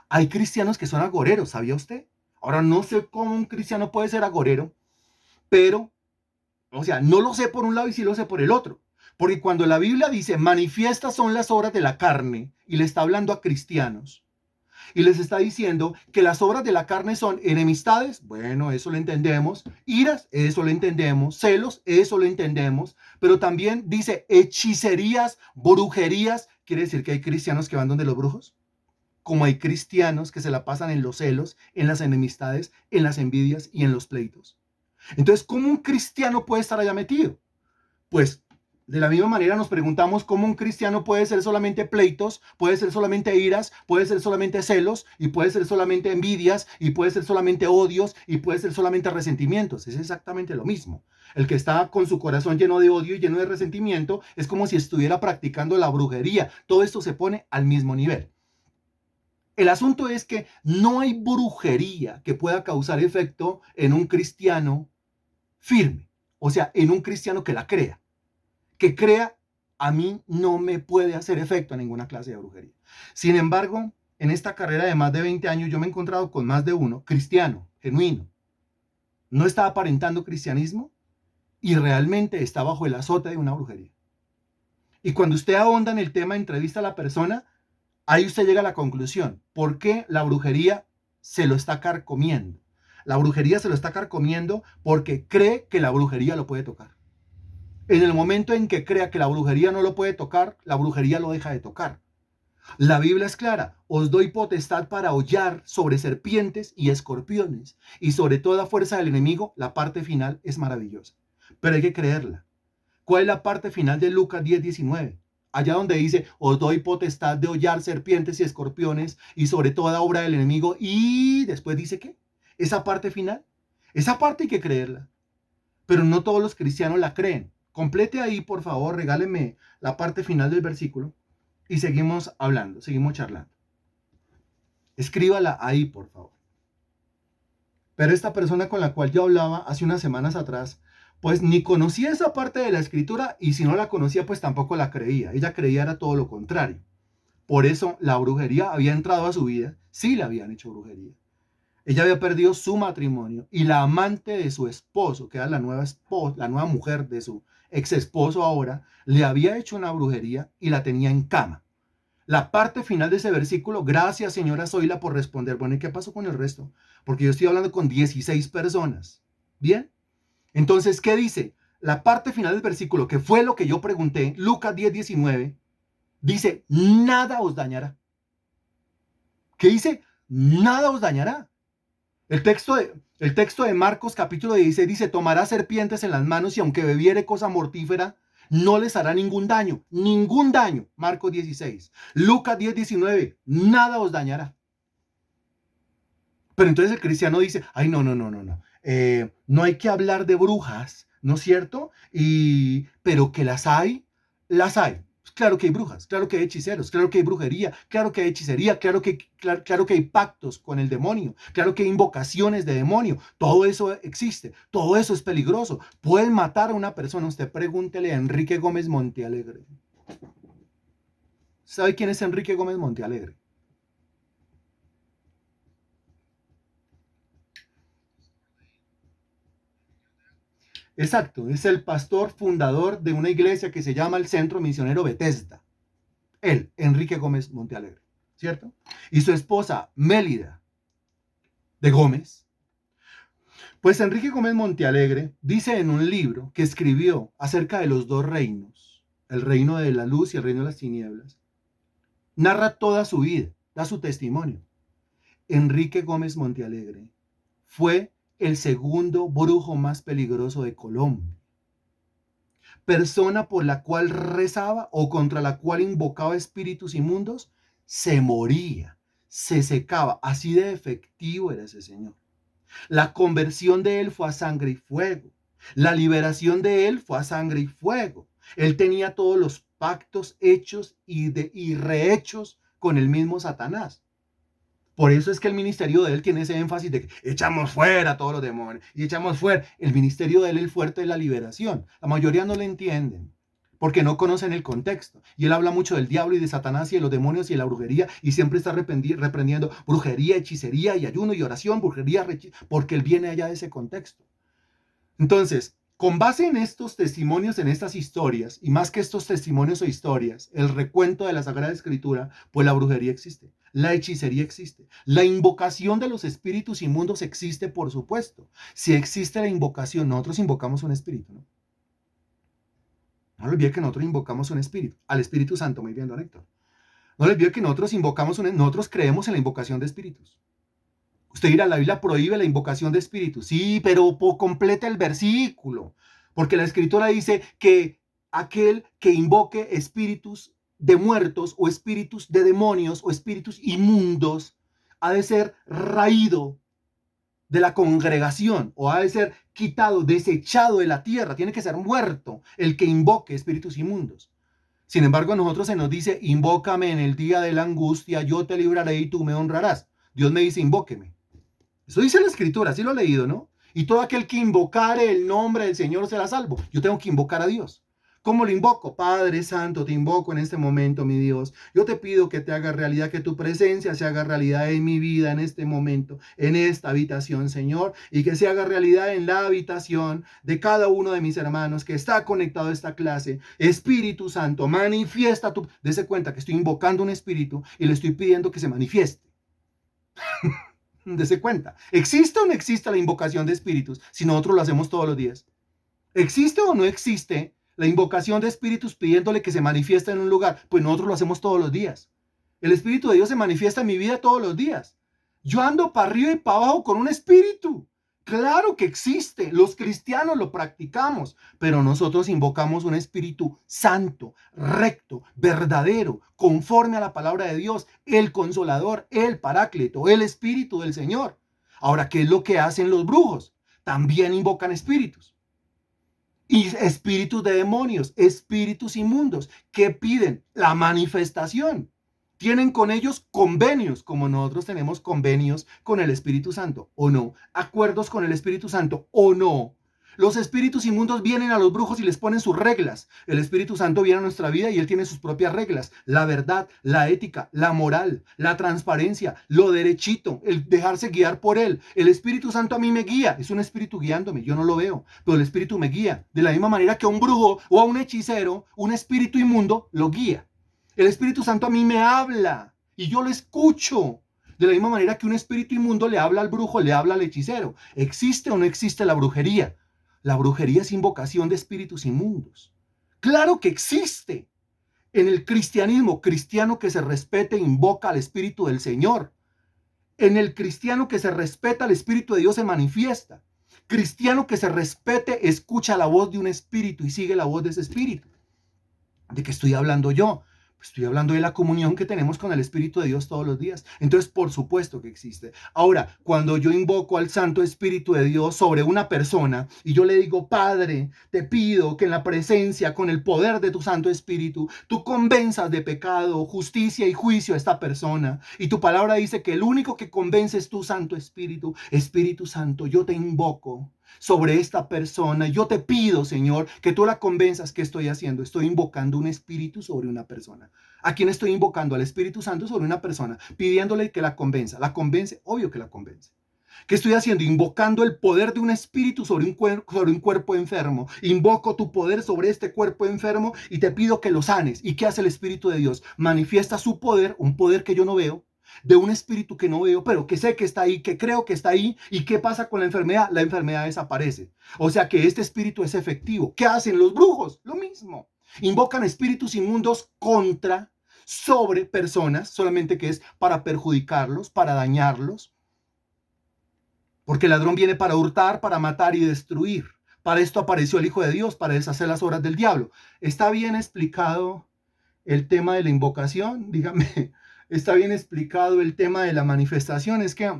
Hay cristianos que son agoreros, ¿sabía usted? Ahora no sé cómo un cristiano puede ser agorero, pero, o sea, no lo sé por un lado y sí lo sé por el otro. Porque cuando la Biblia dice, manifiestas son las obras de la carne, y le está hablando a cristianos, y les está diciendo que las obras de la carne son enemistades, bueno, eso lo entendemos, iras, eso lo entendemos, celos, eso lo entendemos, pero también dice hechicerías, brujerías, quiere decir que hay cristianos que van donde los brujos, como hay cristianos que se la pasan en los celos, en las enemistades, en las envidias y en los pleitos. Entonces, ¿cómo un cristiano puede estar allá metido? Pues de la misma manera nos preguntamos cómo un cristiano puede ser solamente pleitos, puede ser solamente iras, puede ser solamente celos, y puede ser solamente envidias, y puede ser solamente odios, y puede ser solamente resentimientos. Es exactamente lo mismo. El que está con su corazón lleno de odio y lleno de resentimiento es como si estuviera practicando la brujería. Todo esto se pone al mismo nivel. El asunto es que no hay brujería que pueda causar efecto en un cristiano firme, o sea, en un cristiano que la crea. Que crea, a mí no me puede hacer efecto a ninguna clase de brujería. Sin embargo, en esta carrera de más de 20 años yo me he encontrado con más de uno, cristiano, genuino. No está aparentando cristianismo y realmente está bajo el azote de una brujería. Y cuando usted ahonda en el tema, entrevista a la persona, ahí usted llega a la conclusión. ¿Por qué la brujería se lo está carcomiendo? La brujería se lo está carcomiendo porque cree que la brujería lo puede tocar. En el momento en que crea que la brujería no lo puede tocar, la brujería lo deja de tocar. La Biblia es clara, os doy potestad para hollar sobre serpientes y escorpiones, y sobre toda fuerza del enemigo, la parte final es maravillosa. Pero hay que creerla. ¿Cuál es la parte final de Lucas 10:19? allá donde dice, os doy potestad de hollar serpientes y escorpiones y sobre toda obra del enemigo. Y después dice que esa parte final, esa parte hay que creerla. Pero no todos los cristianos la creen. Complete ahí, por favor, regáleme la parte final del versículo y seguimos hablando, seguimos charlando. Escríbala ahí, por favor. Pero esta persona con la cual yo hablaba hace unas semanas atrás, pues ni conocía esa parte de la escritura y si no la conocía, pues tampoco la creía. Ella creía era todo lo contrario. Por eso la brujería había entrado a su vida, sí le habían hecho brujería. Ella había perdido su matrimonio y la amante de su esposo, que era la nueva esposa, la nueva mujer de su ex esposo ahora, le había hecho una brujería y la tenía en cama. La parte final de ese versículo, gracias señora Zoila por responder. Bueno, ¿y qué pasó con el resto? Porque yo estoy hablando con 16 personas. ¿Bien? Entonces, ¿qué dice? La parte final del versículo, que fue lo que yo pregunté, Lucas 10:19, dice, nada os dañará. ¿Qué dice? Nada os dañará. El texto de Marcos capítulo 16 dice, tomará serpientes en las manos y aunque bebiere cosa mortífera, no les hará ningún daño. Ningún daño. Marcos 16. Lucas 10:19, nada os dañará. Pero entonces el cristiano dice, ay, no. No hay que hablar de brujas, ¿no es cierto? Pero que las hay, las hay. Claro que hay brujas, claro que hay hechiceros, claro que hay brujería, claro que hay hechicería, claro que hay pactos con el demonio, claro que hay invocaciones de demonio. Todo eso existe, todo eso es peligroso. Pueden matar a una persona. Usted pregúntele a Enrique Gómez Montealegre. ¿Sabe quién es Enrique Gómez Montealegre? Exacto, es el pastor fundador de una iglesia que se llama el Centro Misionero Bethesda. Él, Enrique Gómez Montealegre, ¿cierto? Y su esposa, Mélida de Gómez. Pues Enrique Gómez Montealegre dice en un libro que escribió acerca de los dos reinos, el reino de la luz y el reino de las tinieblas. Narra toda su vida, da su testimonio. Enrique Gómez Montealegre fue el segundo brujo más peligroso de Colombia. Persona por la cual rezaba o contra la cual invocaba espíritus inmundos, se moría, se secaba. Así de efectivo era ese señor. La conversión de él fue a sangre y fuego. La liberación de él fue a sangre y fuego. Él tenía todos los pactos hechos y rehechos con el mismo Satanás. Por eso es que el ministerio de él tiene ese énfasis de que echamos fuera a todos los demonios y echamos fuera. El ministerio de él, el fuerte de la liberación. La mayoría no lo entienden porque no conocen el contexto. Y él habla mucho del diablo y de Satanás y de los demonios y de la brujería y siempre está reprendiendo brujería, hechicería y ayuno y oración, brujería, porque él viene allá de ese contexto. Entonces, con base en estos testimonios, en estas historias, y más que estos testimonios o historias, el recuento de la Sagrada Escritura, pues la brujería existe, la hechicería existe, la invocación de los espíritus inmundos existe, por supuesto. Si existe la invocación, nosotros invocamos un espíritu, ¿no? No olvide que nosotros invocamos un espíritu, al Espíritu Santo, muy bien, don Héctor. No olvide que nosotros creemos en la invocación de espíritus. Usted dirá, la Biblia prohíbe la invocación de espíritus. Sí, pero completa el versículo. Porque la Escritura dice que aquel que invoque espíritus de muertos o espíritus de demonios o espíritus inmundos ha de ser raído de la congregación o ha de ser quitado, desechado de la tierra. Tiene que ser muerto el que invoque espíritus inmundos. Sin embargo, a nosotros se nos dice, invócame en el día de la angustia, yo te libraré y tú me honrarás. Dios me dice, invóqueme. Eso dice la Escritura, así lo he leído, ¿no? Y todo aquel que invocare el nombre del Señor será salvo. Yo tengo que invocar a Dios. ¿Cómo lo invoco? Padre Santo, te invoco en este momento, mi Dios. Yo te pido que te haga realidad, que tu presencia se haga realidad en mi vida, en este momento, en esta habitación, Señor, y que se haga realidad en la habitación de cada uno de mis hermanos que está conectado a esta clase. Espíritu Santo, manifiesta tu... Dese cuenta que estoy invocando un espíritu y le estoy pidiendo que se manifieste. Dese cuenta. ¿Existe o no existe la invocación de espíritus si nosotros lo hacemos todos los días? ¿Existe o no existe la invocación de espíritus pidiéndole que se manifieste en un lugar? Pues nosotros lo hacemos todos los días. El Espíritu de Dios se manifiesta en mi vida todos los días. Yo ando para arriba y para abajo con un espíritu. Claro que existe, los cristianos lo practicamos, pero nosotros invocamos un Espíritu Santo, recto, verdadero, conforme a la palabra de Dios, el Consolador, el Paráclito, el Espíritu del Señor. Ahora, ¿qué es lo que hacen los brujos? También invocan espíritus. Y espíritus de demonios, espíritus inmundos, que piden la manifestación. Tienen con ellos convenios, como nosotros tenemos convenios con el Espíritu Santo, o no. Acuerdos con el Espíritu Santo, o no. Los espíritus inmundos vienen a los brujos y les ponen sus reglas. El Espíritu Santo viene a nuestra vida y él tiene sus propias reglas. La verdad, la ética, la moral, la transparencia, lo derechito, el dejarse guiar por él. El Espíritu Santo a mí me guía. Es un espíritu guiándome. Yo no lo veo, pero el Espíritu me guía. De la misma manera que a un brujo o a un hechicero, un espíritu inmundo lo guía. El Espíritu Santo a mí me habla y yo lo escucho. De la misma manera que un espíritu inmundo le habla al brujo, le habla al hechicero. ¿Existe o no existe la brujería? La brujería es invocación de espíritus inmundos. Claro que existe. En el cristianismo, cristiano que se respete invoca al Espíritu del Señor. En el cristiano que se respeta, el Espíritu de Dios se manifiesta. Cristiano que se respete, escucha la voz de un espíritu y sigue la voz de ese espíritu. ¿De qué estoy hablando yo? Estoy hablando de la comunión que tenemos con el Espíritu de Dios todos los días. Entonces, por supuesto que existe. Ahora, cuando yo invoco al Santo Espíritu de Dios sobre una persona y yo le digo, Padre, te pido que en la presencia, con el poder de tu Santo Espíritu, tú convenzas de pecado, justicia y juicio a esta persona. Y tu palabra dice que el único que convence es tu Santo Espíritu. Espíritu Santo, yo te invoco sobre esta persona. Yo te pido, Señor, que tú la convenzas. ¿Qué estoy haciendo? Estoy invocando un espíritu sobre una persona. ¿A quién estoy invocando? Al Espíritu Santo sobre una persona, pidiéndole que la convenza. ¿La convence? Obvio que la convence. ¿Qué estoy haciendo? Invocando el poder de un espíritu sobre un cuerpo enfermo. Invoco tu poder sobre este cuerpo enfermo y te pido que lo sanes. ¿Y qué hace el Espíritu de Dios? Manifiesta su poder, un poder que yo no veo, de un espíritu que no veo, pero que sé que está ahí, que creo que está ahí. ¿Y qué pasa con la enfermedad? La enfermedad desaparece. O sea que este espíritu es efectivo. ¿Qué hacen los brujos? Lo mismo. Invocan espíritus inmundos sobre personas, solamente que es para perjudicarlos, para dañarlos. Porque el ladrón viene para hurtar, para matar y destruir. Para esto apareció el Hijo de Dios, para deshacer las obras del diablo. ¿Está bien explicado el tema de la invocación? Dígame. Está bien explicado el tema de la manifestación. Es que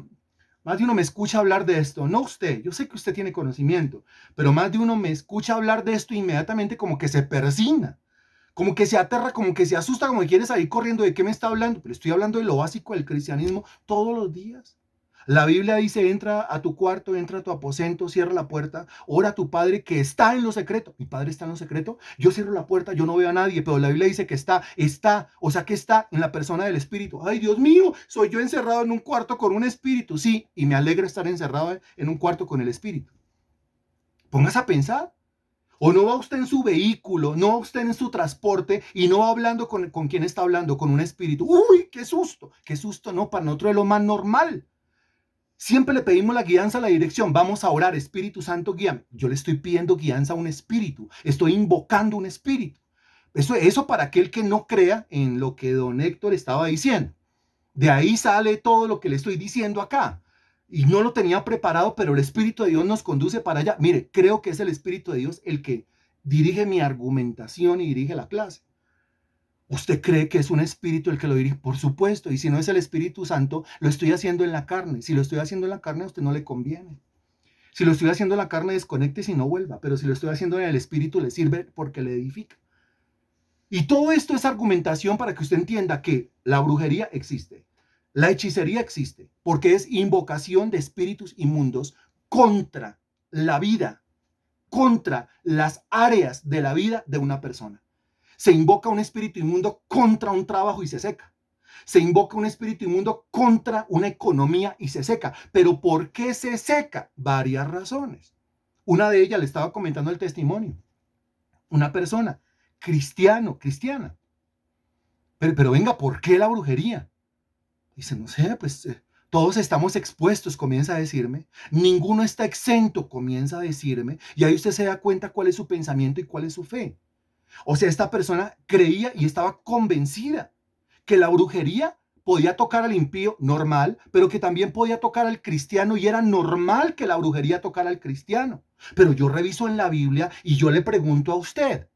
más de uno me escucha hablar de esto. No usted, yo sé que usted tiene conocimiento, pero más de uno me escucha hablar de esto inmediatamente como que se persigna, como que se aterra, como que se asusta, como que quiere salir corriendo. ¿De qué me está hablando? Pero estoy hablando de lo básico del cristianismo todos los días. La Biblia dice, entra a tu cuarto, entra a tu aposento, cierra la puerta, ora a tu Padre que está en lo secreto. Mi Padre está en lo secreto, yo cierro la puerta, yo no veo a nadie, pero la Biblia dice que o sea que está en la persona del Espíritu. Ay, Dios mío, soy yo encerrado en un cuarto con un espíritu. Sí, y me alegra estar encerrado en un cuarto con el Espíritu. Póngase a pensar. O no va usted en su vehículo, no va usted en su transporte y no va hablando con quien está hablando, con un espíritu. ¡Uy, qué susto! ¡Qué susto! No, para nosotros es lo más normal. Siempre le pedimos la guianza, la dirección. Vamos a orar, Espíritu Santo, guíame. Yo le estoy pidiendo guianza a un espíritu. Estoy invocando un espíritu. Eso para aquel que no crea en lo que don Héctor estaba diciendo. De ahí sale todo lo que le estoy diciendo acá. Y no lo tenía preparado, pero el Espíritu de Dios nos conduce para allá. Mire, creo que es el Espíritu de Dios el que dirige mi argumentación y dirige la clase. ¿Usted cree que es un espíritu el que lo dirige? Por supuesto. Y si no es el Espíritu Santo, lo estoy haciendo en la carne. Si lo estoy haciendo en la carne, a usted no le conviene. Si lo estoy haciendo en la carne, desconecte y no vuelva. Pero si lo estoy haciendo en el Espíritu, le sirve porque le edifica. Y todo esto es argumentación para que usted entienda que la brujería existe. La hechicería existe porque es invocación de espíritus inmundos contra la vida, contra las áreas de la vida de una persona. Se invoca un espíritu inmundo contra un trabajo y se seca. Se invoca un espíritu inmundo contra una economía y se seca. ¿Pero por qué se seca? Varias razones. Una de ellas le estaba comentando el testimonio. Una persona, cristiana. Pero venga, ¿por qué la brujería? Dice, no sé, pues todos estamos expuestos, comienza a decirme. Ninguno está exento, comienza a decirme. Y ahí usted se da cuenta cuál es su pensamiento y cuál es su fe. O sea, esta persona creía y estaba convencida que la brujería podía tocar al impío, normal, pero que también podía tocar al cristiano y era normal que la brujería tocara al cristiano. Pero yo reviso en la Biblia y yo le pregunto a usted,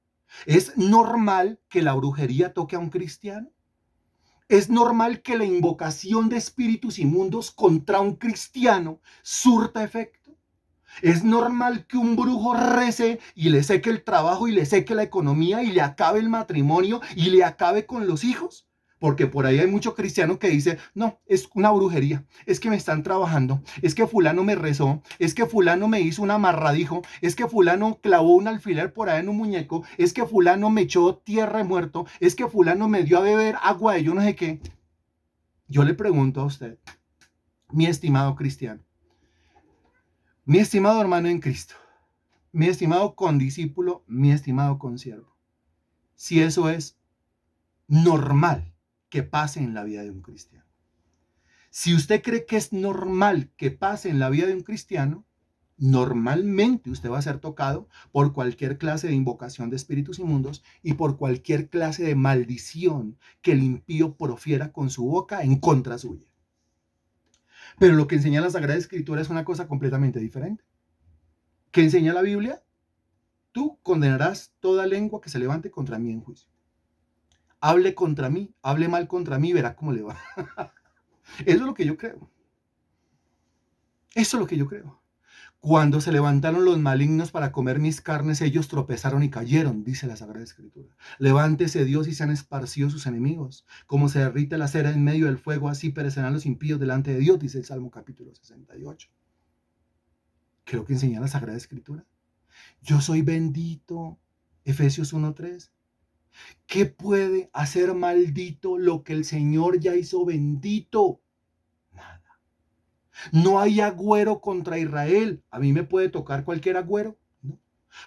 ¿es normal que la brujería toque a un cristiano? ¿Es normal que la invocación de espíritus inmundos contra un cristiano surta efecto? ¿Es normal que un brujo rece y le seque el trabajo y le seque la economía y le acabe el matrimonio y le acabe con los hijos? Porque por ahí hay mucho cristiano que dice, no, es una brujería, es que me están trabajando, es que fulano me rezó, es que fulano me hizo un amarradijo, es que fulano clavó un alfiler por ahí en un muñeco, es que fulano me echó tierra de muerto, es que fulano me dio a beber agua de yo no sé qué. Yo le pregunto a usted, mi estimado cristiano, mi estimado hermano en Cristo, mi estimado condiscípulo, mi estimado consiervo, si eso es normal que pase en la vida de un cristiano. Si usted cree que es normal que pase en la vida de un cristiano, normalmente usted va a ser tocado por cualquier clase de invocación de espíritus inmundos y por cualquier clase de maldición que el impío profiera con su boca en contra suya. Pero lo que enseña la Sagrada Escritura es una cosa completamente diferente. ¿Qué enseña la Biblia? Tú condenarás toda lengua que se levante contra mí en juicio. Hable contra mí, hable mal contra mí, verá cómo le va. Eso es lo que yo creo. Eso es lo que yo creo. Cuando se levantaron los malignos para comer mis carnes, ellos tropezaron y cayeron, dice la Sagrada Escritura. Levántese Dios y sean esparcidos sus enemigos. Como se derrite la cera en medio del fuego, así perecerán los impíos delante de Dios, dice el Salmo capítulo 68. Creo que enseña la Sagrada Escritura. Yo soy bendito, Efesios 1:3. ¿Qué puede hacer maldito lo que el Señor ya hizo bendito? Nada. No hay agüero contra Israel. A mí me puede tocar cualquier agüero. ¿No?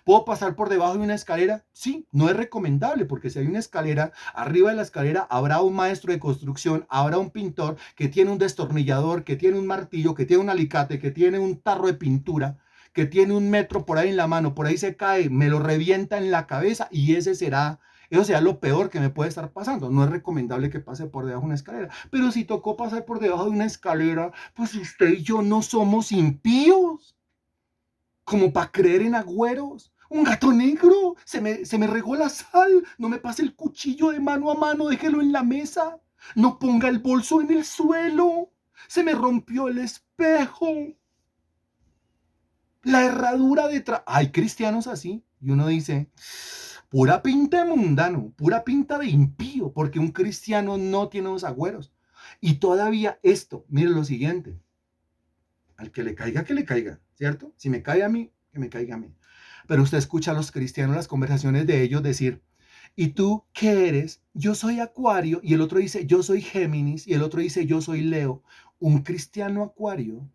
¿Puedo pasar por debajo de una escalera? Sí, no es recomendable porque si hay una escalera, arriba de la escalera habrá un maestro de construcción, habrá un pintor que tiene un destornillador, que tiene un martillo, que tiene un alicate, que tiene un tarro de pintura, que tiene un metro por ahí en la mano, por ahí se cae, me lo revienta en la cabeza y eso será lo peor que me puede estar pasando. No es recomendable que pase por debajo de una escalera. Pero si tocó pasar por debajo de una escalera, pues usted y yo no somos impíos como para creer en agüeros. Un gato negro, se me regó la sal, no me pase el cuchillo de mano a mano, déjelo en la mesa, no ponga el bolso en el suelo, se me rompió el espejo, la herradura detrás. Hay cristianos así, y uno dice, pura pinta de mundano, pura pinta de impío, porque un cristiano no tiene los agüeros. Y todavía esto, mire lo siguiente, al que le caiga, ¿cierto? Si me cae a mí, que me caiga a mí. Pero usted escucha a los cristianos, las conversaciones de ellos decir, ¿y tú qué eres? Yo soy Acuario, y el otro dice, yo soy Géminis, y el otro dice, yo soy Leo. Un cristiano Acuario,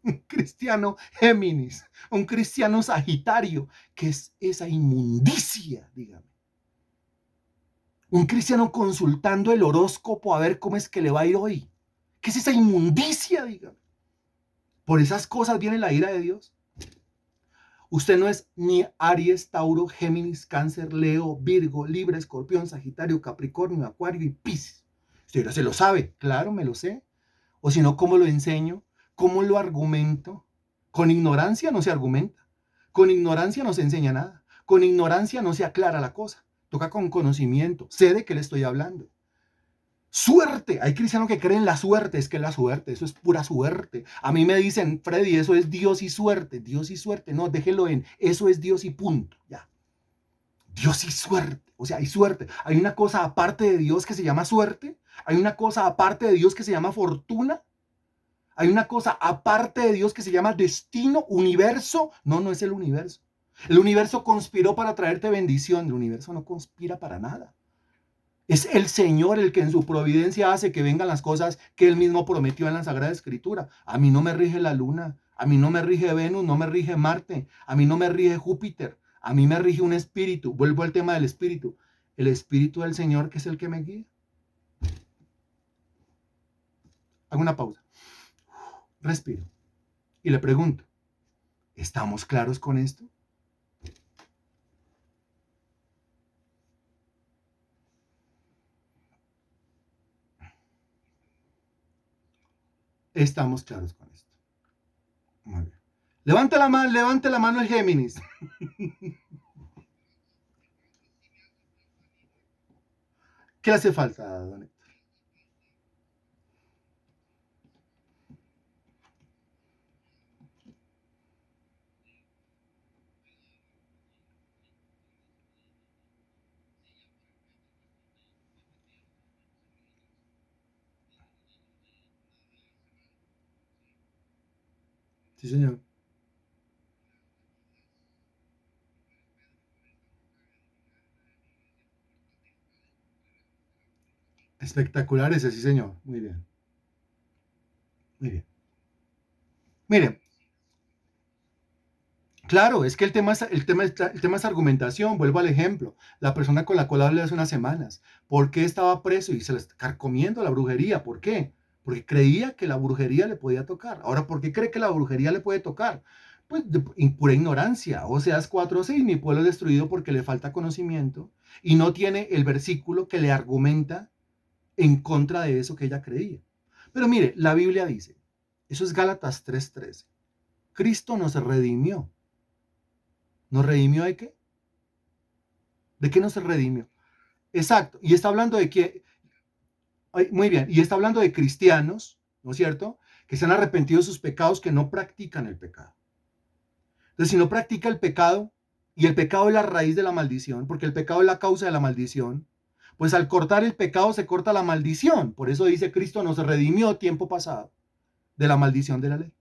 un cristiano Géminis, un cristiano Sagitario, ¿qué es esa inmundicia, dígame? Un cristiano consultando el horóscopo a ver cómo es que le va a ir hoy. ¿Qué es esa inmundicia, dígame? Por esas cosas viene la ira de Dios. Usted no es ni Aries, Tauro, Géminis, Cáncer, Leo, Virgo, Libra, Escorpión, Sagitario, Capricornio, Acuario y Piscis. Usted ya se lo sabe, claro, me lo sé. O si no, ¿cómo lo enseño? ¿Cómo lo argumento? Con ignorancia no se argumenta. Con ignorancia no se enseña nada. Con ignorancia no se aclara la cosa. Toca con conocimiento. Sé de qué le estoy hablando. Suerte. Hay cristianos que creen la suerte. Es que la suerte, eso es pura suerte. A mí me dicen, Freddy, eso es Dios y suerte. Dios y suerte. No, déjelo en, eso es Dios y punto. Ya. Dios y suerte. O sea, hay suerte. Hay una cosa aparte de Dios que se llama suerte. Hay una cosa aparte de Dios que se llama fortuna. Hay una cosa aparte de Dios que se llama destino, universo. No, no es el universo. El universo conspiró para traerte bendición. El universo no conspira para nada. Es el Señor el que en su providencia hace que vengan las cosas que Él mismo prometió en la Sagrada Escritura. A mí no me rige la luna, a mí no me rige Venus, no me rige Marte, a mí no me rige Júpiter, a mí me rige un espíritu. Vuelvo al tema del espíritu. El espíritu del Señor que es el que me guía. Hago una pausa, respiro y le pregunto, ¿estamos claros con esto? Estamos claros con esto. Muy bien. Levante la mano el Géminis. ¿Qué le hace falta, don Héctor? Sí, señor. Espectacular ese, sí, señor. Muy bien. Muy bien. Miren, claro, es que el tema es argumentación. Vuelvo al ejemplo. La persona con la cual hablé hace unas semanas. ¿Por qué estaba preso y se le está carcomiendo la brujería? ¿Por qué? Porque creía que la brujería le podía tocar. Ahora, ¿por qué cree que la brujería le puede tocar? Pues pura ignorancia. Oseas 4:6, mi pueblo es destruido porque le falta conocimiento y no tiene el versículo que le argumenta en contra de eso que ella creía. Pero mire, la Biblia dice, eso es Gálatas 3:13. Cristo nos redimió. ¿Nos redimió de qué? ¿De qué nos redimió? Exacto. Y está hablando de que, muy bien, y está hablando de cristianos, ¿no es cierto? Que se han arrepentido de sus pecados, que no practican el pecado. Entonces, si no practica el pecado, y el pecado es la raíz de la maldición, porque el pecado es la causa de la maldición, pues al cortar el pecado se corta la maldición. Por eso dice Cristo nos redimió tiempo pasado de la maldición de la ley.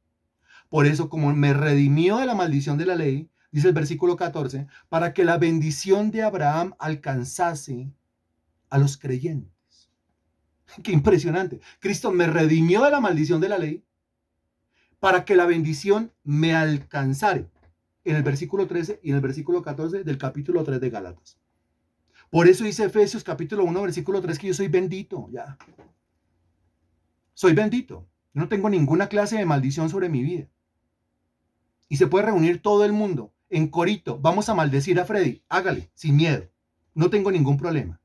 Por eso, como me redimió de la maldición de la ley, dice el versículo 14, para que la bendición de Abraham alcanzase a los creyentes. Qué impresionante. Cristo me redimió de la maldición de la ley para que la bendición me alcanzare. En el versículo 13 y en el versículo 14 del capítulo 3 de Gálatas. Por eso dice Efesios capítulo 1, versículo 3, que yo soy bendito, ya. Soy bendito. Yo no tengo ninguna clase de maldición sobre mi vida. Y se puede reunir todo el mundo en corito. Vamos a maldecir a Freddy. Hágale, sin miedo. No tengo ningún problema.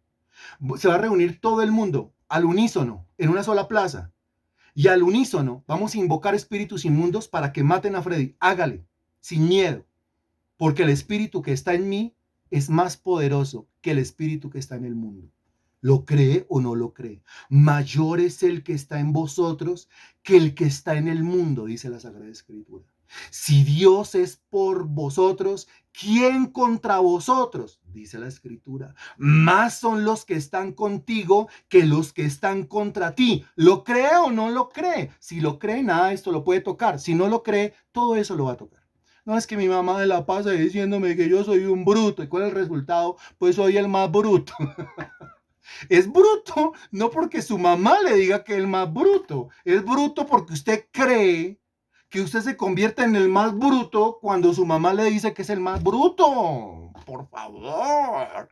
Se va a reunir todo el mundo al unísono, en una sola plaza. Y al unísono vamos a invocar espíritus inmundos para que maten a Freddy. Hágale, sin miedo. Porque el espíritu que está en mí es más poderoso que el espíritu que está en el mundo. ¿Lo cree o no lo cree? Mayor es el que está en vosotros que el que está en el mundo, dice la Sagrada Escritura. Si Dios es por vosotros, ¿quién contra vosotros? Dice la Escritura. Más son los que están contigo que los que están contra ti. ¿Lo cree o no lo cree? Si lo cree, nada, esto lo puede tocar. Si no lo cree, todo eso lo va a tocar. No, es que mi mamá me la pasa diciéndome que yo soy un bruto. ¿Y cuál es el resultado? Pues soy el más bruto. Es bruto no porque su mamá le diga que es el más bruto. Es bruto porque usted cree que usted se convierte en el más bruto cuando su mamá le dice que es el más bruto. Por favor.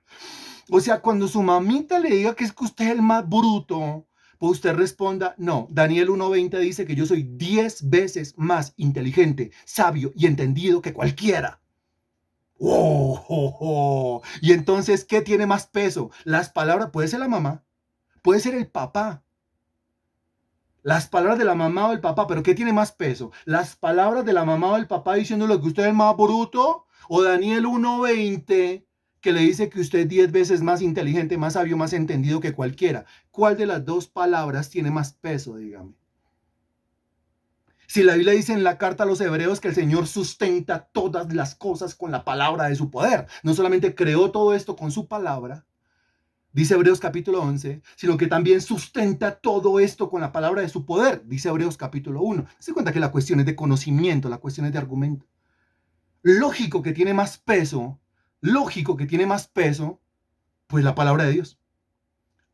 O sea, cuando su mamita le diga que es que usted es el más bruto, pues usted responda, no, Daniel 1:20 dice que yo soy 10 veces más inteligente, sabio y entendido que cualquiera. Oh, oh, oh. Y entonces, ¿qué tiene más peso? Las palabras, puede ser la mamá, puede ser el papá, las palabras de la mamá o el papá, pero ¿qué tiene más peso? ¿Las palabras de la mamá o el papá diciéndole que usted es más bruto? ¿O Daniel 1:20 que le dice que usted es 10 veces más inteligente, más sabio, más entendido que cualquiera? ¿Cuál de las dos palabras tiene más peso, dígame? Si la Biblia dice en la carta a los hebreos que el Señor sustenta todas las cosas con la palabra de su poder, no solamente creó todo esto con su palabra, dice Hebreos capítulo 11, sino que también sustenta todo esto con la palabra de su poder, dice Hebreos capítulo 1. Se cuenta que la cuestión es de conocimiento, la cuestión es de argumento. Lógico que tiene más peso, pues la palabra de Dios.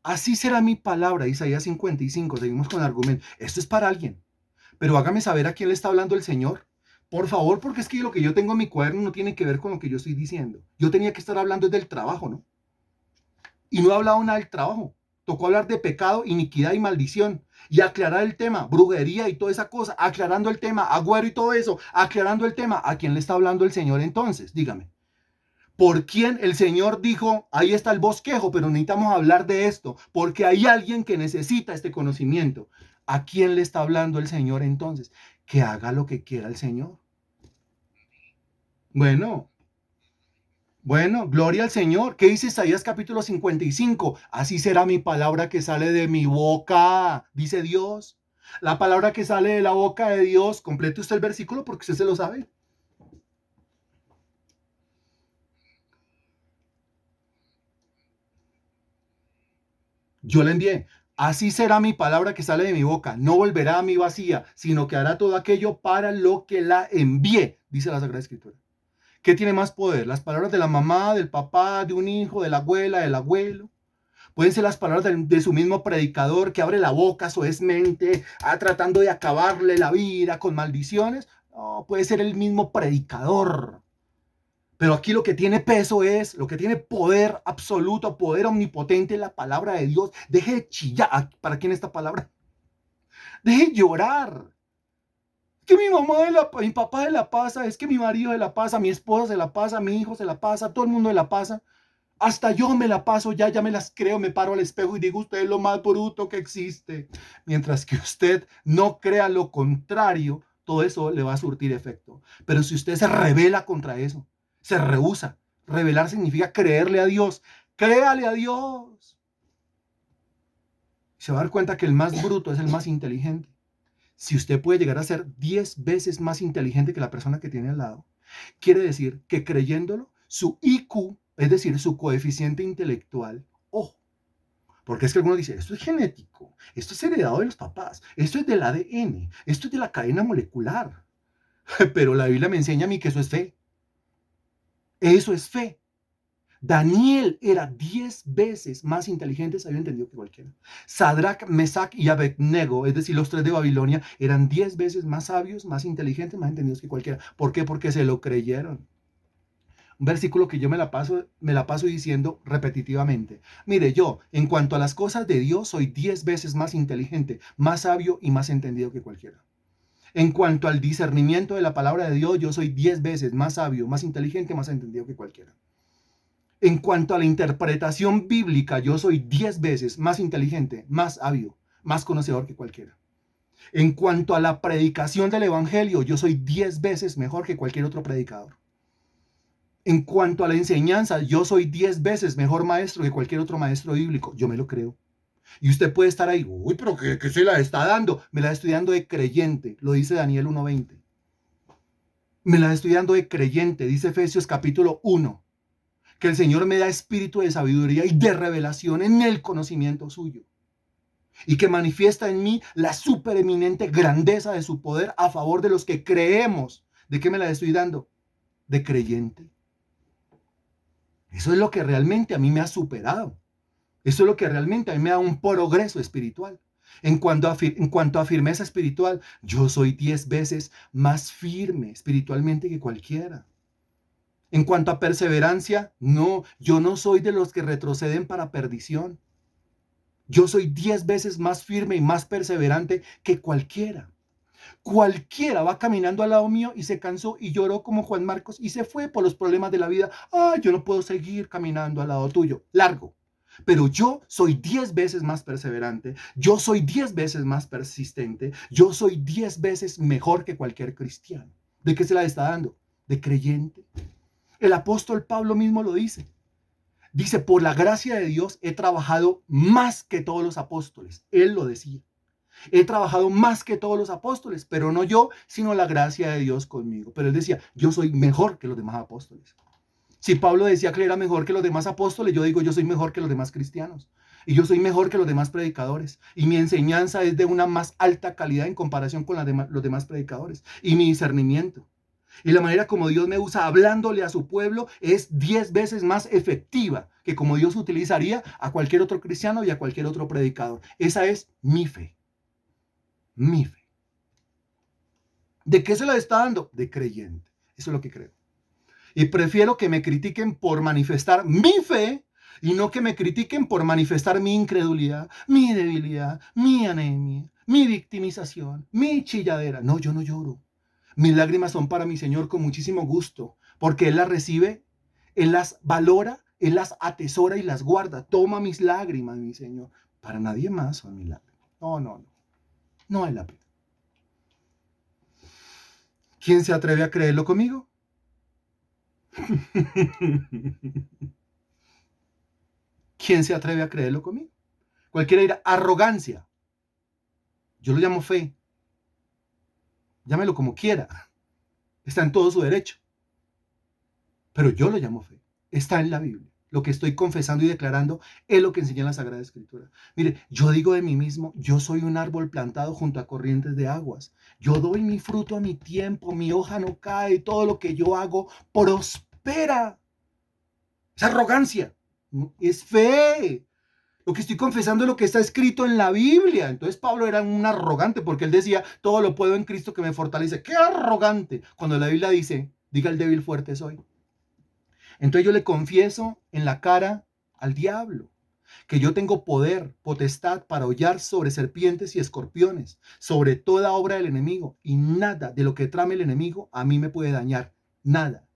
Así será mi palabra, Isaías 55, seguimos con el argumento. Esto es para alguien, pero hágame saber a quién le está hablando el Señor. Por favor, porque es que lo que yo tengo en mi cuaderno no tiene que ver con lo que yo estoy diciendo. Yo tenía que estar hablando del trabajo, ¿no? Y no he hablado nada del trabajo. Tocó hablar de pecado, iniquidad y maldición. Y aclarar el tema, brujería y toda esa cosa. Aclarando el tema, agüero y todo eso. Aclarando el tema. ¿A quién le está hablando el Señor entonces? Dígame. ¿Por quién el Señor dijo, ahí está el bosquejo, pero necesitamos hablar de esto? Porque hay alguien que necesita este conocimiento. ¿A quién le está hablando el Señor entonces? Que haga lo que quiera el Señor. Bueno, gloria al Señor. ¿Qué dice Isaías capítulo 55? Así será mi palabra que sale de mi boca, dice Dios. La palabra que sale de la boca de Dios, complete usted el versículo porque usted se lo sabe. Yo le envié. Así será mi palabra que sale de mi boca. No volverá a mí vacía, sino que hará todo aquello para lo que la envié, dice la Sagrada Escritura. ¿Qué tiene más poder? ¿Las palabras de la mamá, del papá, de un hijo, de la abuela, del abuelo? Pueden ser las palabras de su mismo predicador que abre la boca soezmente, tratando de acabarle la vida con maldiciones. No, puede ser el mismo predicador. Pero aquí lo que tiene peso es, lo que tiene poder absoluto, poder omnipotente es la palabra de Dios. Deje de chillar. ¿Para quién esta palabra? Deje de llorar. Que mi mamá mi papá se la pasa, es que mi marido se la pasa, mi esposa se la pasa, mi hijo se la pasa, todo el mundo se la pasa. Hasta yo me la paso, ya me las creo, me paro al espejo y digo, usted es lo más bruto que existe. Mientras que usted no crea lo contrario, todo eso le va a surtir efecto. Pero si usted se revela contra eso, se rehúsa. Revelar significa creerle a Dios. Créale a Dios. Se va a dar cuenta que el más bruto es el más inteligente. Si usted puede llegar a ser 10 veces más inteligente que la persona que tiene al lado, quiere decir que creyéndolo, su IQ, es decir, su coeficiente intelectual, ojo, porque es que algunos dicen, esto es genético, esto es heredado de los papás, esto es del ADN, esto es de la cadena molecular. Pero la Biblia me enseña a mí que eso es fe. Eso es fe. Daniel era 10 veces más inteligente, sabía entendido que cualquiera. Sadrach, Mesach y Abednego, es decir, los tres de Babilonia, eran 10 veces más sabios, más inteligentes, más entendidos que cualquiera. ¿Por qué? Porque se lo creyeron. Un versículo que yo me la paso diciendo repetitivamente. Mire, yo, en cuanto a las cosas de Dios, soy 10 veces más inteligente, más sabio y más entendido que cualquiera. En cuanto al discernimiento de la palabra de Dios, yo soy 10 veces más sabio, más inteligente, más entendido que cualquiera. En cuanto a la interpretación bíblica, yo soy 10 veces más inteligente, más sabio, más conocedor que cualquiera. En cuanto a la predicación del evangelio, yo soy 10 veces mejor que cualquier otro predicador. En cuanto a la enseñanza, yo soy 10 veces mejor maestro que cualquier otro maestro bíblico. Yo me lo creo. Y usted puede estar ahí, uy, pero ¿qué se la está dando? Me la estoy dando de creyente, lo dice Daniel 1:20. Me la estoy dando de creyente, dice Efesios capítulo 1. Que el Señor me da espíritu de sabiduría y de revelación en el conocimiento suyo. Y que manifiesta en mí la supereminente grandeza de su poder a favor de los que creemos. ¿De qué me la estoy dando? De creyente. Eso es lo que realmente a mí me ha superado. Eso es lo que realmente a mí me da un progreso espiritual. En cuanto a firmeza espiritual, yo soy 10 veces más firme espiritualmente que cualquiera. En cuanto a perseverancia, no, yo no soy de los que retroceden para perdición. Yo soy 10 veces más firme y más perseverante que cualquiera. Cualquiera va caminando al lado mío y se cansó y lloró como Juan Marcos y se fue por los problemas de la vida. Yo no puedo seguir caminando al lado tuyo. Largo. Pero yo soy 10 veces más perseverante. Yo soy 10 veces más persistente. Yo soy 10 veces mejor que cualquier cristiano. ¿De qué se la está dando? De creyente. El apóstol Pablo mismo lo dice. Dice, por la gracia de Dios he trabajado más que todos los apóstoles. Él lo decía. He trabajado más que todos los apóstoles, pero no yo, sino la gracia de Dios conmigo. Pero él decía, yo soy mejor que los demás apóstoles. Si Pablo decía que era mejor que los demás apóstoles, yo digo, yo soy mejor que los demás cristianos. Y yo soy mejor que los demás predicadores. Y mi enseñanza es de una más alta calidad en comparación con los demás predicadores. Y mi discernimiento. Y la manera como Dios me usa hablándole a su pueblo es 10 veces más efectiva que como Dios utilizaría a cualquier otro cristiano y a cualquier otro predicador. Esa es mi fe. Mi fe. ¿De qué se la está dando? De creyente. Eso es lo que creo. Y prefiero que me critiquen por manifestar mi fe y no que me critiquen por manifestar mi incredulidad, mi debilidad, mi anemia, mi victimización, mi chilladera. No, yo no lloro. Mis lágrimas son para mi Señor con muchísimo gusto, porque Él las recibe, Él las valora, Él las atesora y las guarda. Toma mis lágrimas, mi Señor. Para nadie más son mis lágrimas. No, no, no. No vale la pena. ¿Quién se atreve a creerlo conmigo? ¿Quién se atreve a creerlo conmigo? Cualquiera dirá, arrogancia. Yo lo llamo fe. Llámelo como quiera. Está en todo su derecho. Pero yo lo llamo fe. Está en la Biblia. Lo que estoy confesando y declarando es lo que enseña la Sagrada Escritura. Mire, yo digo de mí mismo, yo soy un árbol plantado junto a corrientes de aguas. Yo doy mi fruto a mi tiempo, mi hoja no cae, todo lo que yo hago prospera. Es arrogancia, es fe. Lo que estoy confesando es lo que está escrito en la Biblia. Entonces Pablo era un arrogante porque él decía, todo lo puedo en Cristo que me fortalece. ¡Qué arrogante! Cuando la Biblia dice, diga el débil fuerte soy. Entonces yo le confieso en la cara al diablo que yo tengo poder, potestad para hollar sobre serpientes y escorpiones, sobre toda obra del enemigo, y nada de lo que trame el enemigo a mí me puede dañar. Nada.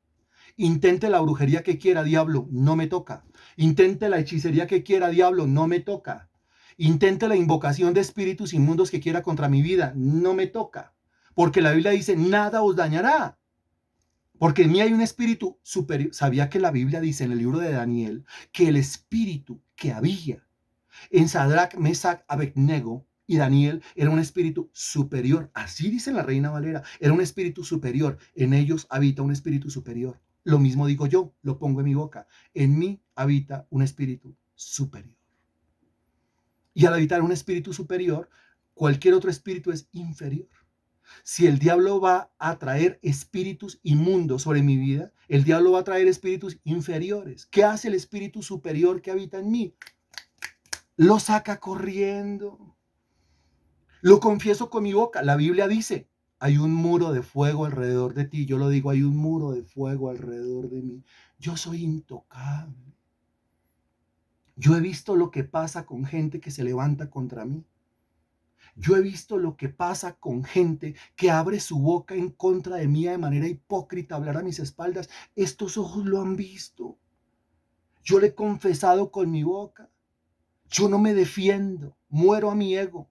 Intente la brujería que quiera, diablo, no me toca. Intente la hechicería que quiera, diablo, no me toca. Intente la invocación de espíritus inmundos que quiera contra mi vida, no me toca. Porque la Biblia dice, nada os dañará. Porque en mí hay un espíritu superior. Sabía que la Biblia dice en el libro de Daniel que el espíritu que había en Sadrach, Mesach, Abednego y Daniel era un espíritu superior. Así dice la Reina Valera. Era un espíritu superior. En ellos habita un espíritu superior. Lo mismo digo yo, lo pongo en mi boca. En mí habita un espíritu superior. Y al habitar un espíritu superior, cualquier otro espíritu es inferior. Si el diablo va a traer espíritus inmundos sobre mi vida, el diablo va a traer espíritus inferiores. ¿Qué hace el espíritu superior que habita en mí? Lo saca corriendo. Lo confieso con mi boca. La Biblia dice, hay un muro de fuego alrededor de ti. Yo lo digo, hay un muro de fuego alrededor de mí. Yo soy intocable. Yo he visto lo que pasa con gente que se levanta contra mí. Yo he visto lo que pasa con gente que abre su boca en contra de mí de manera hipócrita, hablar a mis espaldas. Estos ojos lo han visto. Yo le he confesado con mi boca. Yo no me defiendo, muero a mi ego.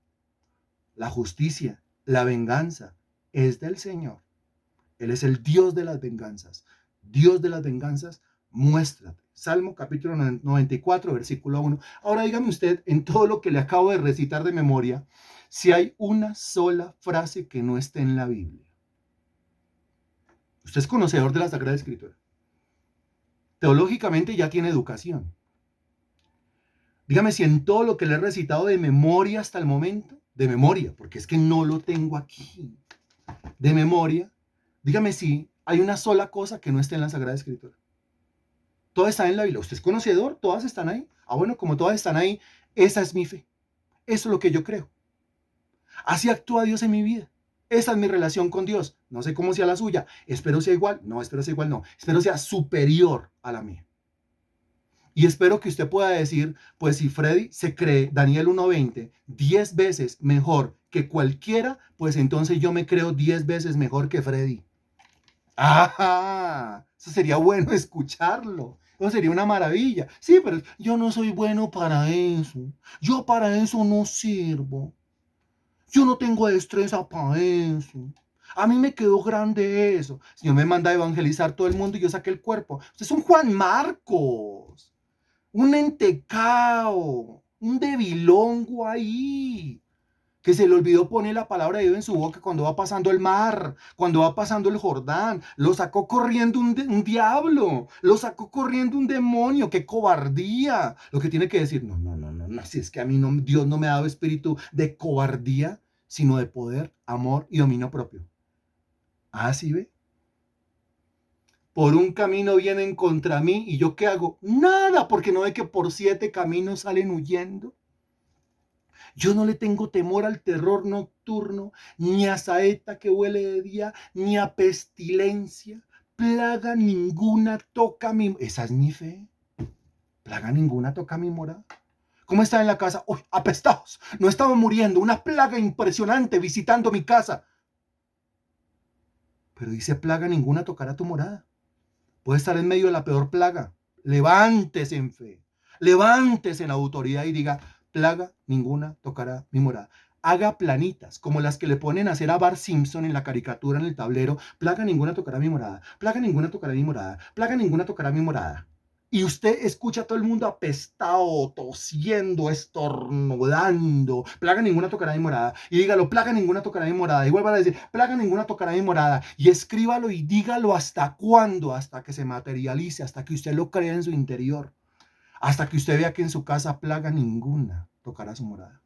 La justicia, la venganza es del Señor. Él es el Dios de las venganzas. Dios de las venganzas, muéstrate. Salmo capítulo 94, versículo 1. Ahora dígame usted, en todo lo que le acabo de recitar de memoria, si hay una sola frase que no esté en la Biblia. Usted es conocedor de la Sagrada Escritura. Teológicamente ya tiene educación. Dígame si en todo lo que le he recitado de memoria hasta el momento, de memoria, porque es que no lo tengo aquí, de memoria, dígame si hay una sola cosa que no esté en la Sagrada Escritura. Todas están en la Biblia. ¿Usted es conocedor? ¿Todas están ahí? Ah, bueno, como todas están ahí, esa es mi fe. Eso es lo que yo creo. Así actúa Dios en mi vida. Esa es mi relación con Dios. No sé cómo sea la suya. Espero sea igual. No, espero sea igual, no. Espero sea superior a la mía. Y espero que usted pueda decir, pues si Freddy se cree Daniel 1:20 10 veces mejor que cualquiera, pues entonces yo me creo 10 veces mejor que Freddy. ¡Ah! Eso sería bueno escucharlo. Eso sería una maravilla. Sí, pero yo no soy bueno para eso. Yo para eso no sirvo. Yo no tengo destreza para eso. A mí me quedó grande eso. El Señor me manda a evangelizar todo el mundo y yo saqué el cuerpo. Usted es un Juan Marcos, un entecao, un debilongo ahí, que se le olvidó poner la palabra de Dios en su boca cuando va pasando el mar, cuando va pasando el Jordán. Lo sacó corriendo un diablo, lo sacó corriendo un demonio. ¡Qué cobardía! Lo que tiene que decir, no, si es que a mí no, Dios no me ha dado espíritu de cobardía, sino de poder, amor y dominio propio. Ah, ¿sí ve? Por un camino vienen contra mí y yo ¿qué hago? Nada, porque no ve que por 7 caminos salen huyendo. Yo no le tengo temor al terror nocturno, ni a saeta que huele de día, ni a pestilencia. Plaga ninguna toca mi... Esa es mi fe. Plaga ninguna toca mi morada. ¿Cómo está en la casa? ¡Uy, apestados! No estaba muriendo. Una plaga impresionante visitando mi casa. Pero dice plaga ninguna tocará tu morada. Puede estar en medio de la peor plaga. Levántese en fe. Levántese en autoridad y diga, plaga ninguna tocará mi morada. haga planitas, como las que le ponen a hacer a Bart Simpson en la caricatura en el tablero. Plaga ninguna tocará mi morada, plaga ninguna tocará mi morada, plaga ninguna tocará mi morada. Y usted escucha a todo el mundo apestado, tosiendo, estornudando. Plaga ninguna tocará mi morada. Y dígalo, plaga ninguna tocará mi morada. Y vuelva a decir, plaga ninguna tocará mi morada. Y escríbalo y dígalo hasta cuándo, hasta que se materialice, hasta que usted lo crea en su interior. Hasta que usted vea que en su casa plaga ninguna tocará su morada.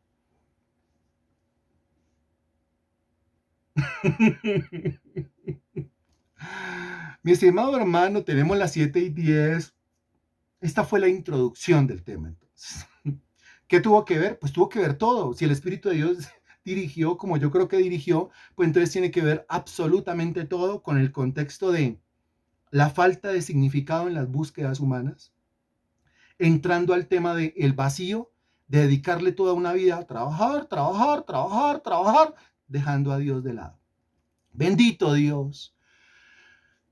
Mi estimado hermano, tenemos las 7:10. Esta fue la introducción del tema, entonces. ¿Qué tuvo que ver? Pues tuvo que ver todo. Si el Espíritu de Dios dirigió como yo creo que dirigió, pues entonces tiene que ver absolutamente todo con el contexto de la falta de significado en las búsquedas humanas, entrando al tema del vacío, de dedicarle toda una vida a trabajar, trabajar, trabajar, trabajar, dejando a Dios de lado. Bendito Dios.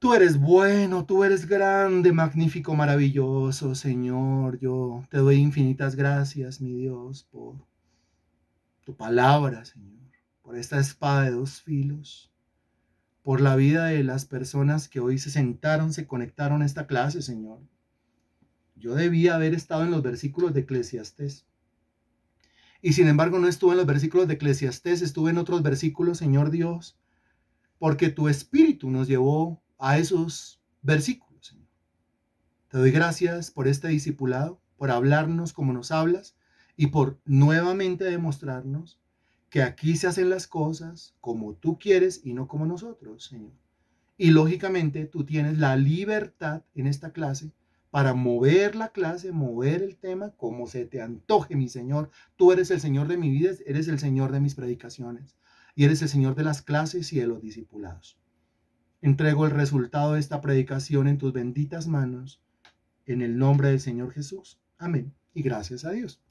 Tú eres bueno, tú eres grande, magnífico, maravilloso, Señor. Yo te doy infinitas gracias, mi Dios, por tu palabra, Señor, por esta espada de dos filos, por la vida de las personas que hoy se sentaron, se conectaron a esta clase, Señor. Yo debía haber estado en los versículos de Eclesiastés. Y sin embargo no estuve en los versículos de Eclesiastés, estuve en otros versículos, Señor Dios, porque tu Espíritu nos llevó a esos versículos, Señor. Te doy gracias por este discipulado, por hablarnos como nos hablas y por nuevamente demostrarnos que aquí se hacen las cosas como tú quieres y no como nosotros, Señor. Y lógicamente tú tienes la libertad en esta clase para mover la clase, mover el tema como se te antoje, mi Señor. Tú eres el Señor de mi vida, eres el Señor de mis predicaciones y eres el Señor de las clases y de los discipulados. Entrego el resultado de esta predicación en tus benditas manos, en el nombre del Señor Jesús. Amén. Y gracias a Dios.